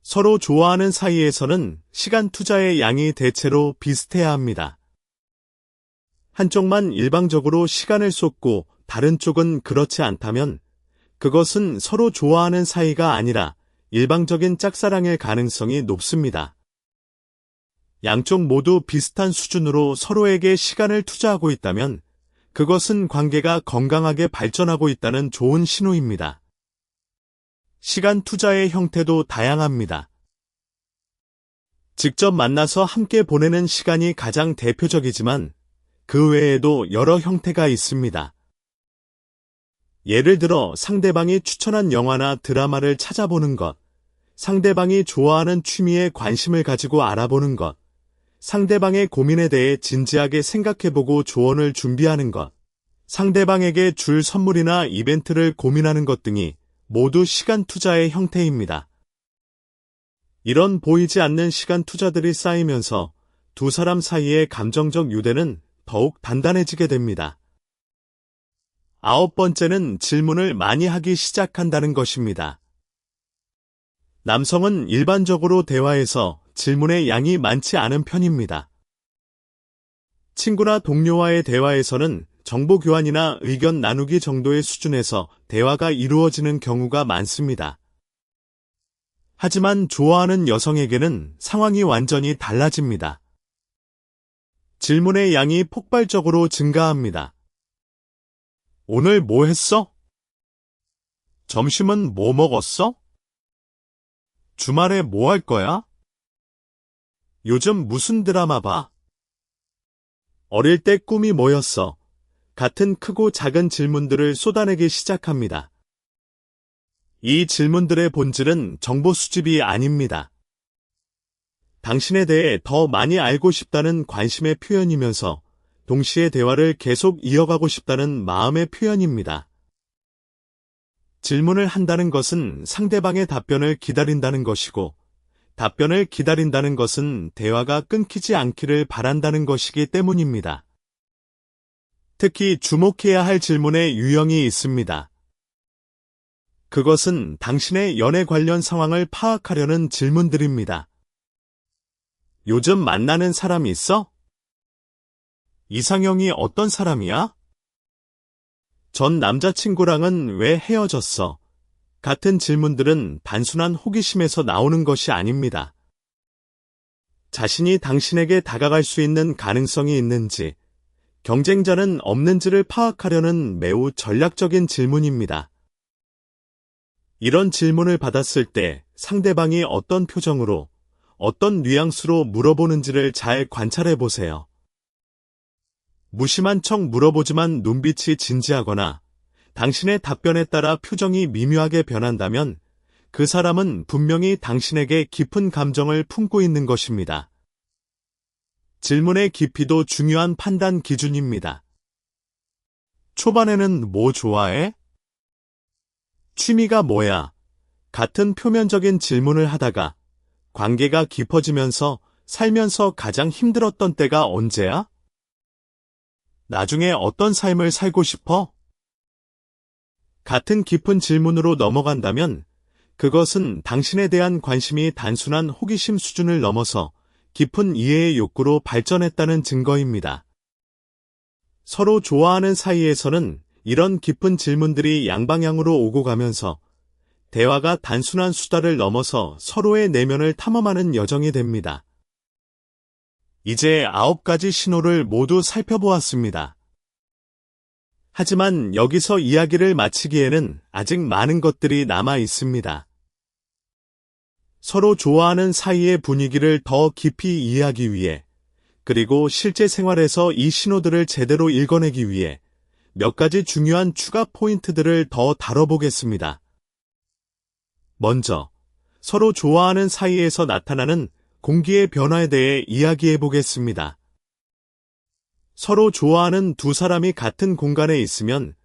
[SPEAKER 1] 서로 좋아하는 사이에서는 시간 투자의 양이 대체로 비슷해야 합니다. 한쪽만 일방적으로 시간을 쏟고 다른 쪽은 그렇지 않다면 그것은 서로 좋아하는 사이가 아니라 일방적인 짝사랑일 가능성이 높습니다. 양쪽 모두 비슷한 수준으로 서로에게 시간을 투자하고 있다면 그것은 관계가 건강하게 발전하고 있다는 좋은 신호입니다. 시간 투자의 형태도 다양합니다. 직접 만나서 함께 보내는 시간이 가장 대표적이지만 그 외에도 여러 형태가 있습니다. 예를 들어 상대방이 추천한 영화나 드라마를 찾아보는 것, 상대방이 좋아하는 취미에 관심을 가지고 알아보는 것, 상대방의 고민에 대해 진지하게 생각해보고 조언을 준비하는 것, 상대방에게 줄 선물이나 이벤트를 고민하는 것 등이 모두 시간 투자의 형태입니다. 이런 보이지 않는 시간 투자들이 쌓이면서 두 사람 사이의 감정적 유대는 더욱 단단해지게 됩니다. 9번째는 질문을 많이 하기 시작한다는 것입니다. 남성은 일반적으로 대화에서 질문의 양이 많지 않은 편입니다. 친구나 동료와의 대화에서는 정보 교환이나 의견 나누기 정도의 수준에서 대화가 이루어지는 경우가 많습니다. 하지만 좋아하는 여성에게는 상황이 완전히 달라집니다. 질문의 양이 폭발적으로 증가합니다. 오늘 뭐 했어? 점심은 뭐 먹었어? 주말에 뭐 할 거야? 요즘 무슨 드라마 봐? 어릴 때 꿈이 뭐였어? 같은 크고 작은 질문들을 쏟아내기 시작합니다. 이 질문들의 본질은 정보 수집이 아닙니다. 당신에 대해 더 많이 알고 싶다는 관심의 표현이면서 동시에 대화를 계속 이어가고 싶다는 마음의 표현입니다. 질문을 한다는 것은 상대방의 답변을 기다린다는 것이고, 답변을 기다린다는 것은 대화가 끊기지 않기를 바란다는 것이기 때문입니다. 특히 주목해야 할 질문의 유형이 있습니다. 그것은 당신의 연애 관련 상황을 파악하려는 질문들입니다. 요즘 만나는 사람 있어? 이상형이 어떤 사람이야? 전 남자친구랑은 왜 헤어졌어? 같은 질문들은 단순한 호기심에서 나오는 것이 아닙니다. 자신이 당신에게 다가갈 수 있는 가능성이 있는지, 경쟁자는 없는지를 파악하려는 매우 전략적인 질문입니다. 이런 질문을 받았을 때 상대방이 어떤 표정으로, 어떤 뉘앙스로 물어보는지를 잘 관찰해 보세요. 무심한 척 물어보지만 눈빛이 진지하거나 당신의 답변에 따라 표정이 미묘하게 변한다면 그 사람은 분명히 당신에게 깊은 감정을 품고 있는 것입니다. 질문의 깊이도 중요한 판단 기준입니다. 초반에는 뭐 좋아해? 취미가 뭐야? 같은 표면적인 질문을 하다가 관계가 깊어지면서 살면서 가장 힘들었던 때가 언제야? 나중에 어떤 삶을 살고 싶어? 같은 깊은 질문으로 넘어간다면 그것은 당신에 대한 관심이 단순한 호기심 수준을 넘어서 깊은 이해의 욕구로 발전했다는 증거입니다. 서로 좋아하는 사이에서는 이런 깊은 질문들이 양방향으로 오고 가면서 대화가 단순한 수다를 넘어서 서로의 내면을 탐험하는 여정이 됩니다. 이제 9가지 신호를 모두 살펴보았습니다. 하지만 여기서 이야기를 마치기에는 아직 많은 것들이 남아 있습니다. 서로 좋아하는 사이의 분위기를 더 깊이 이해하기 위해, 그리고 실제 생활에서 이 신호들을 제대로 읽어내기 위해 몇 가지 중요한 추가 포인트들을 더 다뤄보겠습니다. 먼저, 서로 좋아하는 사이에서 나타나는 공기의 변화에 대해 이야기해 보겠습니다. 서로 좋아하는 두 사람이 같은 공간에 있으면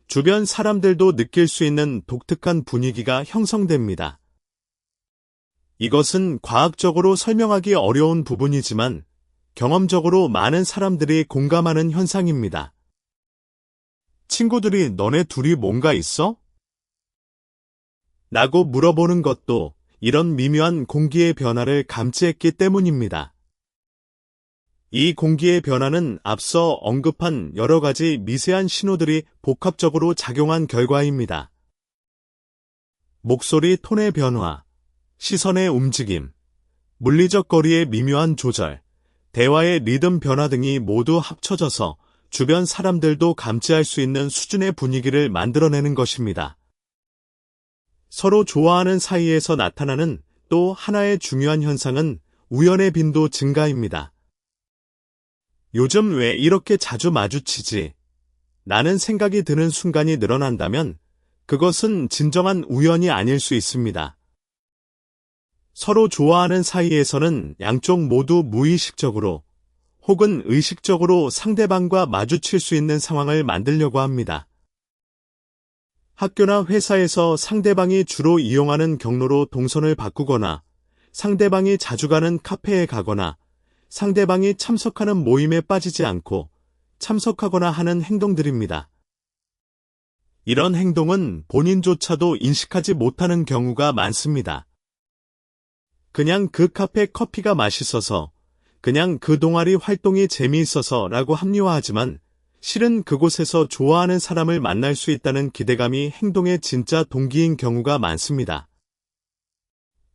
[SPEAKER 1] 주변 사람들도 느낄 수 있는 독특한 분위기가 형성됩니다. 이것은 과학적으로 설명하기 어려운 부분이지만 경험적으로 많은 사람들이 공감하는 현상입니다. 친구들이 너네 둘이 뭔가 있어? 라고 물어보는 것도 이런 미묘한 공기의 변화를 감지했기 때문입니다. 이 공기의 변화는 앞서 언급한 여러 가지 미세한 신호들이 복합적으로 작용한 결과입니다. 목소리 톤의 변화, 시선의 움직임, 물리적 거리의 미묘한 조절, 대화의 리듬 변화 등이 모두 합쳐져서 주변 사람들도 감지할 수 있는 수준의 분위기를 만들어내는 것입니다. 서로 좋아하는 사이에서 나타나는 또 하나의 중요한 현상은 우연의 빈도 증가입니다. 요즘 왜 이렇게 자주 마주치지? 라는 생각이 드는 순간이 늘어난다면 그것은 진정한 우연이 아닐 수 있습니다. 서로 좋아하는 사이에서는 양쪽 모두 무의식적으로 혹은 의식적으로 상대방과 마주칠 수 있는 상황을 만들려고 합니다. 학교나 회사에서 상대방이 주로 이용하는 경로로 동선을 바꾸거나 상대방이 자주 가는 카페에 가거나 상대방이 참석하는 모임에 빠지지 않고 참석하거나 하는 행동들입니다. 이런 행동은 본인조차도 인식하지 못하는 경우가 많습니다. 그냥 그 카페 커피가 맛있어서, 그냥 그 동아리 활동이 재미있어서 라고 합리화하지만 실은 그곳에서 좋아하는 사람을 만날 수 있다는 기대감이 행동의 진짜 동기인 경우가 많습니다.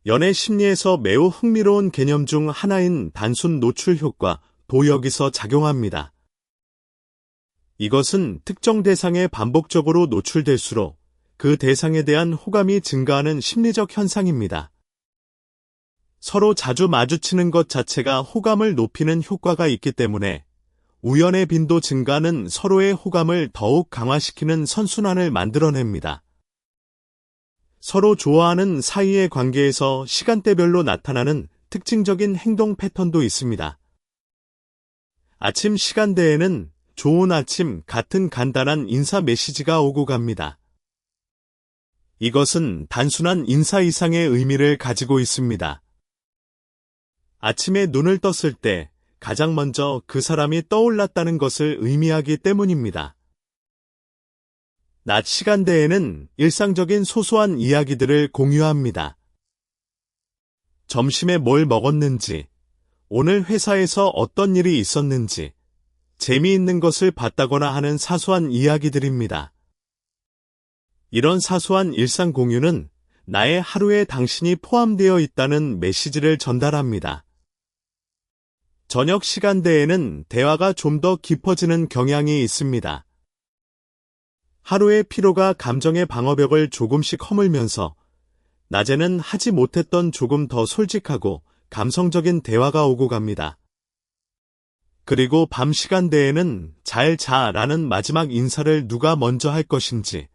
[SPEAKER 1] 연애 심리에서 매우 흥미로운 개념 중 하나인 단순 노출 효과도 여기서 작용합니다. 이것은 특정 대상에 반복적으로 노출될수록 그 대상에 대한 호감이 증가하는 심리적 현상입니다. 서로 자주 마주치는 것 자체가 호감을 높이는 효과가 있기 때문에 우연의 빈도 증가는 서로의 호감을 더욱 강화시키는 선순환을 만들어냅니다. 서로 좋아하는 사이의 관계에서 시간대별로 나타나는 특징적인 행동 패턴도 있습니다. 아침 시간대에는 좋은 아침 같은 간단한 인사 메시지가 오고 갑니다. 이것은 단순한 인사 이상의 의미를 가지고 있습니다. 아침에 눈을 떴을 때 가장 먼저 그 사람이 떠올랐다는 것을 의미하기 때문입니다. 낮 시간대에는 일상적인 소소한 이야기들을 공유합니다. 점심에 뭘 먹었는지, 오늘 회사에서 어떤 일이 있었는지, 재미있는 것을 봤다거나 하는 사소한 이야기들입니다. 이런 사소한 일상 공유는 나의 하루에 당신이 포함되어 있다는 메시지를 전달합니다. 저녁 시간대에는 대화가 좀 더 깊어지는 경향이 있습니다. 하루의 피로가 감정의 방어벽을 조금씩 허물면서 낮에는 하지 못했던 조금 더 솔직하고 감성적인 대화가 오고 갑니다. 그리고 밤 시간대에는 잘 자라는 마지막 인사를 누가 먼저 할 것인지,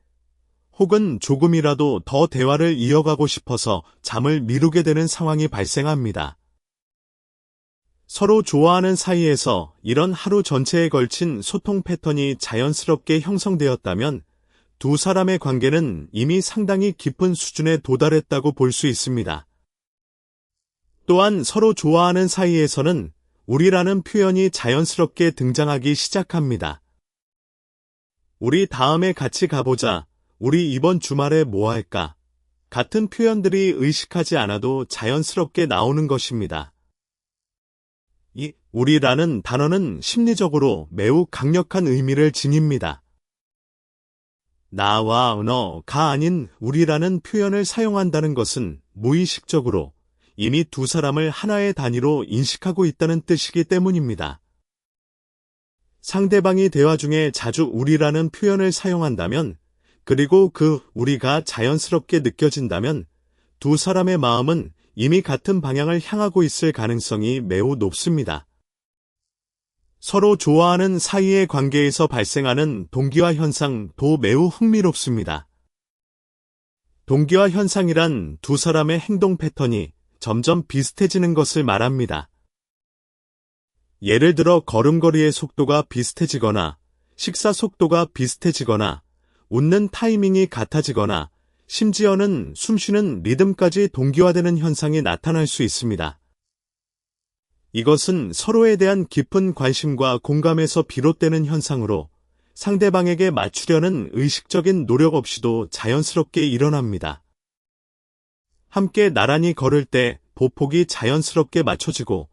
[SPEAKER 1] 혹은 조금이라도 더 대화를 이어가고 싶어서 잠을 미루게 되는 상황이 발생합니다. 서로 좋아하는 사이에서 이런 하루 전체에 걸친 소통 패턴이 자연스럽게 형성되었다면 두 사람의 관계는 이미 상당히 깊은 수준에 도달했다고 볼 수 있습니다. 또한 서로 좋아하는 사이에서는 우리라는 표현이 자연스럽게 등장하기 시작합니다. 우리 다음에 같이 가보자. 우리 이번 주말에 뭐 할까? 같은 표현들이 의식하지 않아도 자연스럽게 나오는 것입니다. 이 우리라는 단어는 심리적으로 매우 강력한 의미를 지닙니다. 나와 너가 아닌 우리라는 표현을 사용한다는 것은 무의식적으로 이미 두 사람을 하나의 단위로 인식하고 있다는 뜻이기 때문입니다. 상대방이 대화 중에 자주 우리라는 표현을 사용한다면, 그리고 그 우리가 자연스럽게 느껴진다면 두 사람의 마음은 이미 같은 방향을 향하고 있을 가능성이 매우 높습니다. 서로 좋아하는 사이의 관계에서 발생하는 동기화 현상도 매우 흥미롭습니다. 동기화 현상이란 두 사람의 행동 패턴이 점점 비슷해지는 것을 말합니다. 예를 들어 걸음걸이의 속도가 비슷해지거나, 식사 속도가 비슷해지거나, 웃는 타이밍이 같아지거나, 심지어는 숨쉬는 리듬까지 동기화되는 현상이 나타날 수 있습니다. 이것은 서로에 대한 깊은 관심과 공감에서 비롯되는 현상으로 상대방에게 맞추려는 의식적인 노력 없이도 자연스럽게 일어납니다. 함께 나란히 걸을 때 보폭이 자연스럽게 맞춰지고,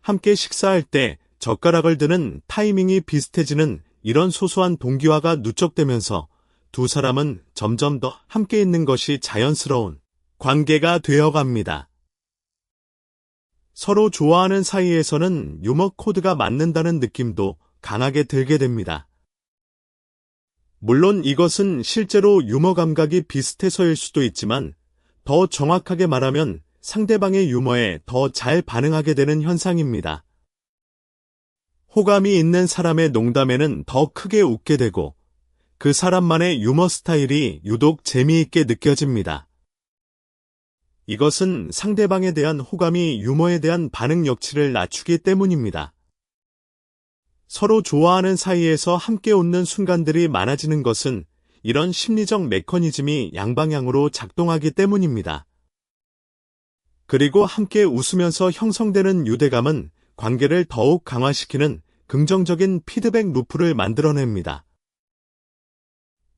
[SPEAKER 1] 함께 식사할 때 젓가락을 드는 타이밍이 비슷해지는 이런 소소한 동기화가 누적되면서 두 사람은 점점 더 함께 있는 것이 자연스러운 관계가 되어갑니다. 서로 좋아하는 사이에서는 유머 코드가 맞는다는 느낌도 강하게 들게 됩니다. 물론 이것은 실제로 유머 감각이 비슷해서일 수도 있지만, 더 정확하게 말하면 상대방의 유머에 더 잘 반응하게 되는 현상입니다. 호감이 있는 사람의 농담에는 더 크게 웃게 되고, 그 사람만의 유머 스타일이 유독 재미있게 느껴집니다. 이것은 상대방에 대한 호감이 유머에 대한 반응 역치를 낮추기 때문입니다. 서로 좋아하는 사이에서 함께 웃는 순간들이 많아지는 것은 이런 심리적 메커니즘이 양방향으로 작동하기 때문입니다. 그리고 함께 웃으면서 형성되는 유대감은 관계를 더욱 강화시키는 긍정적인 피드백 루프를 만들어냅니다.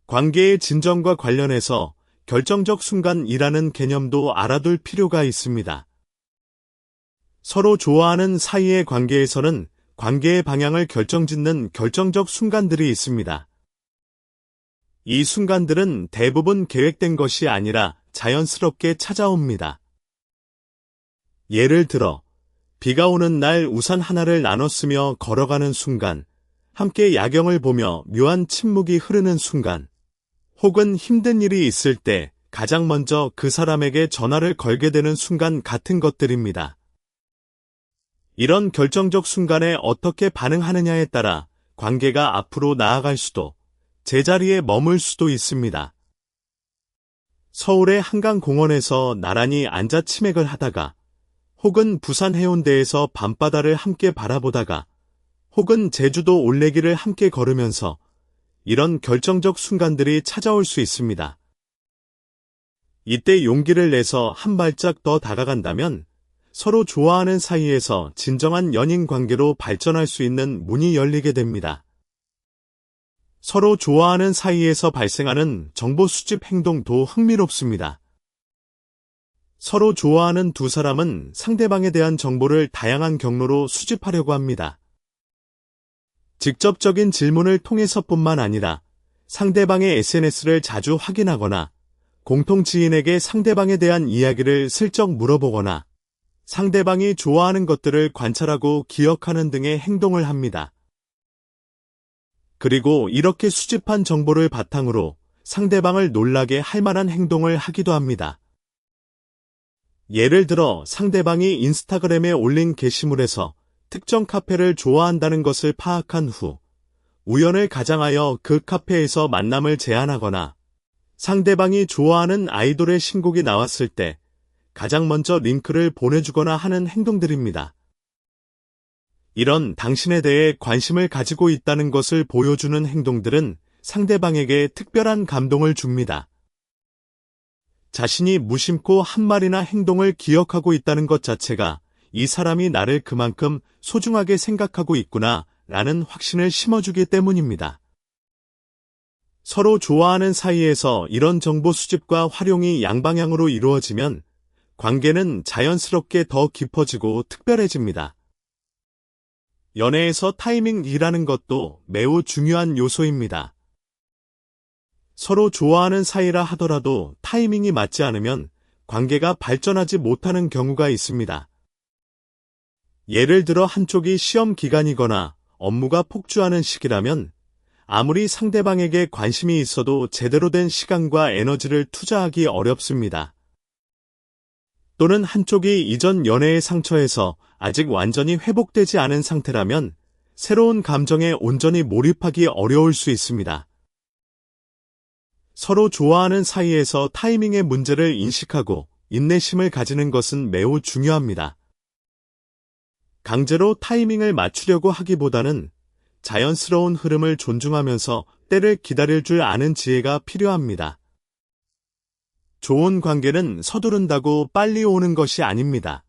[SPEAKER 1] 관계의 진정과 관련해서 결정적 순간이라는 개념도 알아둘 필요가 있습니다. 서로 좋아하는 사이의 관계에서는 관계의 방향을 결정짓는 결정적 순간들이 있습니다. 이 순간들은 대부분 계획된 것이 아니라 자연스럽게 찾아옵니다. 예를 들어, 비가 오는 날 우산 하나를 나눠 쓰며 걸어가는 순간, 함께 야경을 보며 묘한 침묵이 흐르는 순간, 혹은 힘든 일이 있을 때 가장 먼저 그 사람에게 전화를 걸게 되는 순간 같은 것들입니다. 이런 결정적 순간에 어떻게 반응하느냐에 따라 관계가 앞으로 나아갈 수도, 제자리에 머물 수도 있습니다. 서울의 한강공원에서 나란히 앉아 치맥을 하다가, 혹은 부산 해운대에서 밤바다를 함께 바라보다가, 혹은 제주도 올레길을 함께 걸으면서 이런 결정적 순간들이 찾아올 수 있습니다. 이때 용기를 내서 한 발짝 더 다가간다면 서로 좋아하는 사이에서 진정한 연인 관계로 발전할 수 있는 문이 열리게 됩니다. 서로 좋아하는 사이에서 발생하는 정보 수집 행동도 흥미롭습니다. 서로 좋아하는 두 사람은 상대방에 대한 정보를 다양한 경로로 수집하려고 합니다. 직접적인 질문을 통해서뿐만 아니라 상대방의 SNS를 자주 확인하거나 공통 지인에게 상대방에 대한 이야기를 슬쩍 물어보거나 상대방이 좋아하는 것들을 관찰하고 기억하는 등의 행동을 합니다. 그리고 이렇게 수집한 정보를 바탕으로 상대방을 놀라게 할 만한 행동을 하기도 합니다. 예를 들어 상대방이 인스타그램에 올린 게시물에서 특정 카페를 좋아한다는 것을 파악한 후 우연을 가장하여 그 카페에서 만남을 제안하거나 상대방이 좋아하는 아이돌의 신곡이 나왔을 때 가장 먼저 링크를 보내주거나 하는 행동들입니다. 이런 당신에 대해 관심을 가지고 있다는 것을 보여주는 행동들은 상대방에게 특별한 감동을 줍니다. 자신이 무심코 한 말이나 행동을 기억하고 있다는 것 자체가 이 사람이 나를 그만큼 소중하게 생각하고 있구나 라는 확신을 심어주기 때문입니다. 서로 좋아하는 사이에서 이런 정보 수집과 활용이 양방향으로 이루어지면 관계는 자연스럽게 더 깊어지고 특별해집니다. 연애에서 타이밍이라는 것도 매우 중요한 요소입니다. 서로 좋아하는 사이라 하더라도 타이밍이 맞지 않으면 관계가 발전하지 못하는 경우가 있습니다. 예를 들어 한쪽이 시험 기간이거나 업무가 폭주하는 시기라면 아무리 상대방에게 관심이 있어도 제대로 된 시간과 에너지를 투자하기 어렵습니다. 또는 한쪽이 이전 연애의 상처에서 아직 완전히 회복되지 않은 상태라면 새로운 감정에 온전히 몰입하기 어려울 수 있습니다. 서로 좋아하는 사이에서 타이밍의 문제를 인식하고 인내심을 가지는 것은 매우 중요합니다. 강제로 타이밍을 맞추려고 하기보다는 자연스러운 흐름을 존중하면서 때를 기다릴 줄 아는 지혜가 필요합니다. 좋은 관계는 서두른다고 빨리 오는 것이 아닙니다.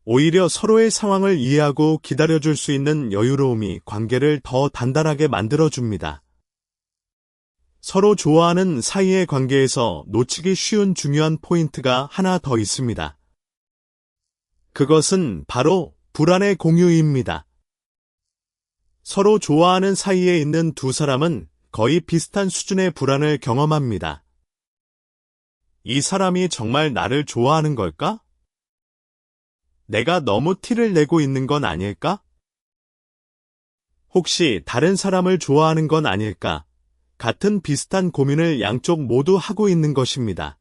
[SPEAKER 1] 오히려 서로의 상황을 이해하고 기다려줄 수 있는 여유로움이 관계를 더 단단하게 만들어줍니다. 서로 좋아하는 사이의 관계에서 놓치기 쉬운 중요한 포인트가 하나 더 있습니다. 그것은 바로 불안의 공유입니다. 서로 좋아하는 사이에 있는 두 사람은 거의 비슷한 수준의 불안을 경험합니다. 이 사람이 정말 나를 좋아하는 걸까? 내가 너무 티를 내고 있는 건 아닐까? 혹시 다른 사람을 좋아하는 건 아닐까? 같은 비슷한 고민을 양쪽 모두 하고 있는 것입니다.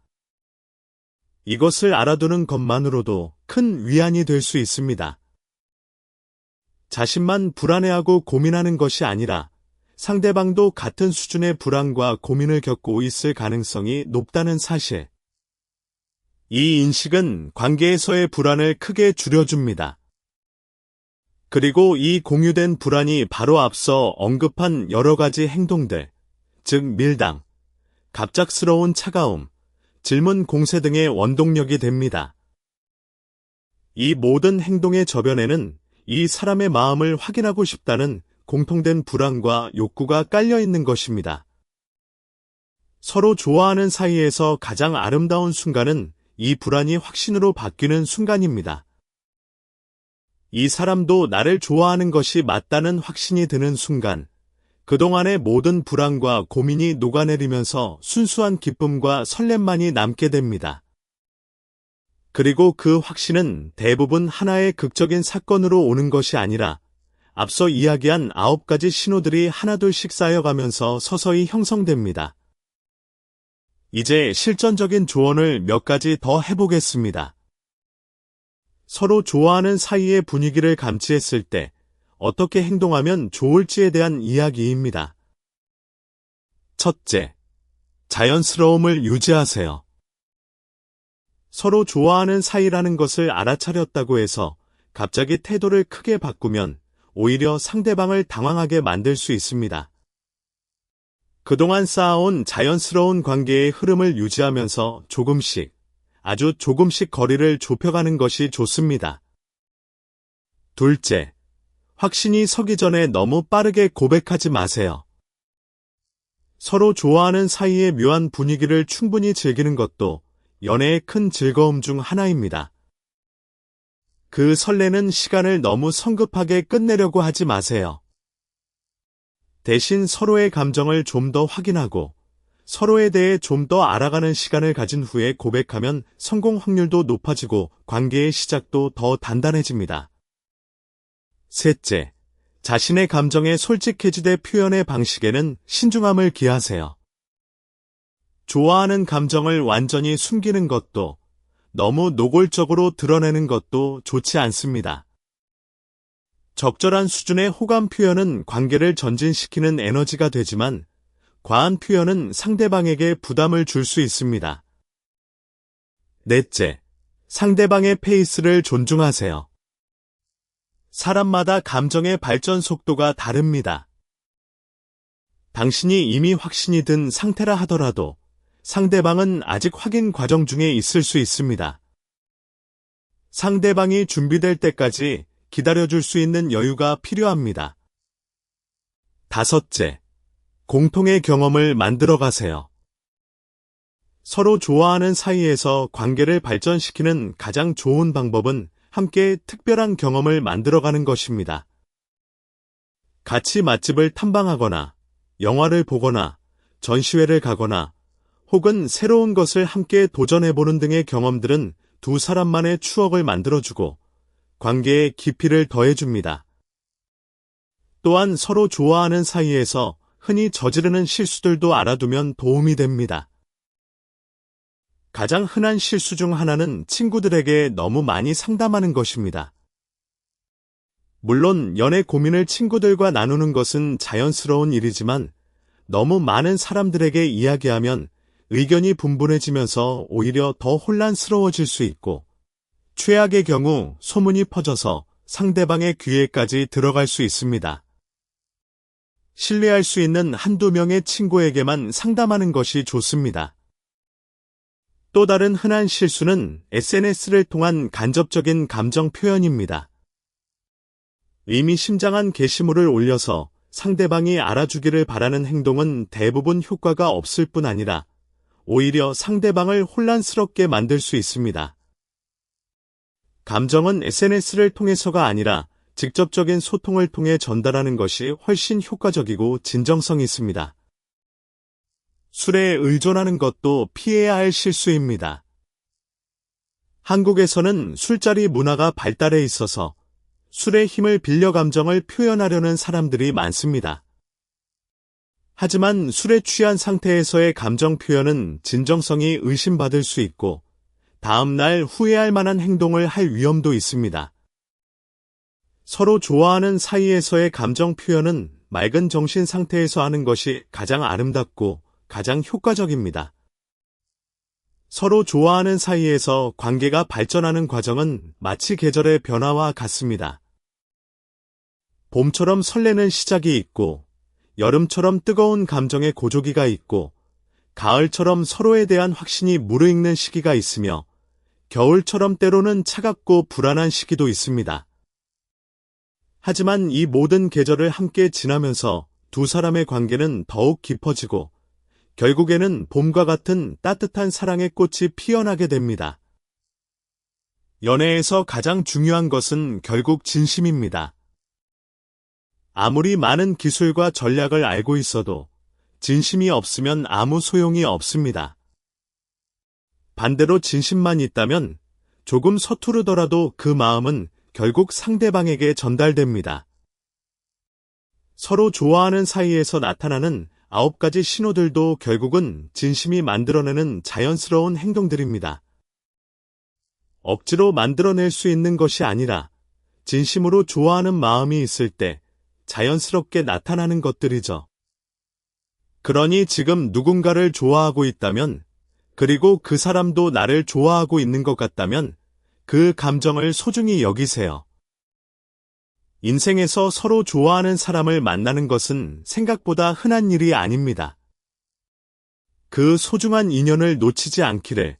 [SPEAKER 1] 이것을 알아두는 것만으로도 큰 위안이 될 수 있습니다. 자신만 불안해하고 고민하는 것이 아니라 상대방도 같은 수준의 불안과 고민을 겪고 있을 가능성이 높다는 사실. 이 인식은 관계에서의 불안을 크게 줄여줍니다. 그리고 이 공유된 불안이 바로 앞서 언급한 여러 가지 행동들, 즉 밀당, 갑작스러운 차가움, 질문 공세 등의 원동력이 됩니다. 이 모든 행동의 저변에는 이 사람의 마음을 확인하고 싶다는 공통된 불안과 욕구가 깔려 있는 것입니다. 서로 좋아하는 사이에서 가장 아름다운 순간은 이 불안이 확신으로 바뀌는 순간입니다. 이 사람도 나를 좋아하는 것이 맞다는 확신이 드는 순간, 그동안의 모든 불안과 고민이 녹아내리면서 순수한 기쁨과 설렘만이 남게 됩니다. 그리고 그 확신은 대부분 하나의 극적인 사건으로 오는 것이 아니라 앞서 이야기한 9가지 신호들이 하나둘씩 쌓여가면서 서서히 형성됩니다. 이제 실전적인 조언을 몇 가지 더 해보겠습니다. 서로 좋아하는 사이의 분위기를 감지했을 때 어떻게 행동하면 좋을지에 대한 이야기입니다. 첫째, 자연스러움을 유지하세요. 서로 좋아하는 사이라는 것을 알아차렸다고 해서 갑자기 태도를 크게 바꾸면 오히려 상대방을 당황하게 만들 수 있습니다. 그동안 쌓아온 자연스러운 관계의 흐름을 유지하면서 조금씩, 아주 조금씩 거리를 좁혀가는 것이 좋습니다. 둘째, 확신이 서기 전에 너무 빠르게 고백하지 마세요. 서로 좋아하는 사이의 묘한 분위기를 충분히 즐기는 것도 연애의 큰 즐거움 중 하나입니다. 그 설레는 시간을 너무 성급하게 끝내려고 하지 마세요. 대신 서로의 감정을 좀 더 확인하고 서로에 대해 좀 더 알아가는 시간을 가진 후에 고백하면 성공 확률도 높아지고 관계의 시작도 더 단단해집니다. 셋째, 자신의 감정에 솔직해지되 표현의 방식에는 신중함을 기하세요. 좋아하는 감정을 완전히 숨기는 것도 너무 노골적으로 드러내는 것도 좋지 않습니다. 적절한 수준의 호감 표현은 관계를 전진시키는 에너지가 되지만 과한 표현은 상대방에게 부담을 줄 수 있습니다. 넷째, 상대방의 페이스를 존중하세요. 사람마다 감정의 발전 속도가 다릅니다. 당신이 이미 확신이 든 상태라 하더라도 상대방은 아직 확인 과정 중에 있을 수 있습니다. 상대방이 준비될 때까지 기다려줄 수 있는 여유가 필요합니다. 다섯째, 공통의 경험을 만들어 가세요. 서로 좋아하는 사이에서 관계를 발전시키는 가장 좋은 방법은 함께 특별한 경험을 만들어가는 것입니다. 같이 맛집을 탐방하거나, 영화를 보거나, 전시회를 가거나, 혹은 새로운 것을 함께 도전해보는 등의 경험들은 두 사람만의 추억을 만들어주고 관계의 깊이를 더해줍니다. 또한 서로 좋아하는 사이에서 흔히 저지르는 실수들도 알아두면 도움이 됩니다. 가장 흔한 실수 중 하나는 친구들에게 너무 많이 상담하는 것입니다. 물론 연애 고민을 친구들과 나누는 것은 자연스러운 일이지만 너무 많은 사람들에게 이야기하면 의견이 분분해지면서 오히려 더 혼란스러워질 수 있고 최악의 경우 소문이 퍼져서 상대방의 귀에까지 들어갈 수 있습니다. 신뢰할 수 있는 한두 명의 친구에게만 상담하는 것이 좋습니다. 또 다른 흔한 실수는 SNS를 통한 간접적인 감정 표현입니다. 의미심장한 게시물을 올려서 상대방이 알아주기를 바라는 행동은 대부분 효과가 없을 뿐 아니라 오히려 상대방을 혼란스럽게 만들 수 있습니다. 감정은 SNS를 통해서가 아니라 직접적인 소통을 통해 전달하는 것이 훨씬 효과적이고 진정성이 있습니다. 술에 의존하는 것도 피해야 할 실수입니다. 한국에서는 술자리 문화가 발달해 있어서 술의 힘을 빌려 감정을 표현하려는 사람들이 많습니다. 하지만 술에 취한 상태에서의 감정 표현은 진정성이 의심받을 수 있고 다음 날 후회할 만한 행동을 할 위험도 있습니다. 서로 좋아하는 사이에서의 감정 표현은 맑은 정신 상태에서 하는 것이 가장 아름답고 가장 효과적입니다. 서로 좋아하는 사이에서 관계가 발전하는 과정은 마치 계절의 변화와 같습니다. 봄처럼 설레는 시작이 있고 여름처럼 뜨거운 감정의 고조기가 있고 가을처럼 서로에 대한 확신이 무르익는 시기가 있으며 겨울처럼 때로는 차갑고 불안한 시기도 있습니다. 하지만 이 모든 계절을 함께 지나면서 두 사람의 관계는 더욱 깊어지고 결국에는 봄과 같은 따뜻한 사랑의 꽃이 피어나게 됩니다. 연애에서 가장 중요한 것은 결국 진심입니다. 아무리 많은 기술과 전략을 알고 있어도 진심이 없으면 아무 소용이 없습니다. 반대로 진심만 있다면 조금 서투르더라도 그 마음은 결국 상대방에게 전달됩니다. 서로 좋아하는 사이에서 나타나는 9가지 신호들도 결국은 진심이 만들어내는 자연스러운 행동들입니다. 억지로 만들어낼 수 있는 것이 아니라 진심으로 좋아하는 마음이 있을 때 자연스럽게 나타나는 것들이죠. 그러니 지금 누군가를 좋아하고 있다면, 그리고 그 사람도 나를 좋아하고 있는 것 같다면 그 감정을 소중히 여기세요. 인생에서 서로 좋아하는 사람을 만나는 것은 생각보다 흔한 일이 아닙니다. 그 소중한 인연을 놓치지 않기를,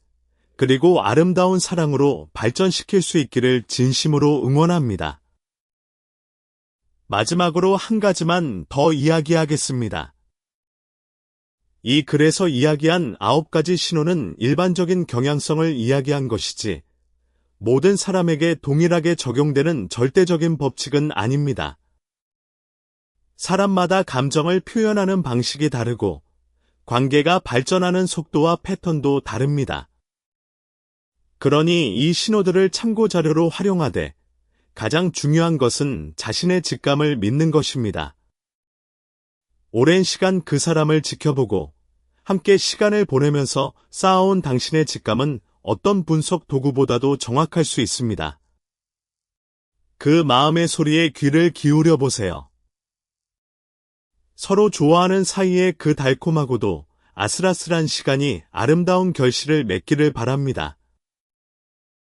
[SPEAKER 1] 그리고 아름다운 사랑으로 발전시킬 수 있기를 진심으로 응원합니다. 마지막으로 한 가지만 더 이야기하겠습니다. 이 글에서 이야기한 9가지 신호는 일반적인 경향성을 이야기한 것이지, 모든 사람에게 동일하게 적용되는 절대적인 법칙은 아닙니다. 사람마다 감정을 표현하는 방식이 다르고, 관계가 발전하는 속도와 패턴도 다릅니다. 그러니 이 신호들을 참고자료로 활용하되, 가장 중요한 것은 자신의 직감을 믿는 것입니다. 오랜 시간 그 사람을 지켜보고, 함께 시간을 보내면서 쌓아온 당신의 직감은 어떤 분석 도구보다도 정확할 수 있습니다. 그 마음의 소리에 귀를 기울여 보세요. 서로 좋아하는 사이의 그 달콤하고도 아슬아슬한 시간이 아름다운 결실을 맺기를 바랍니다.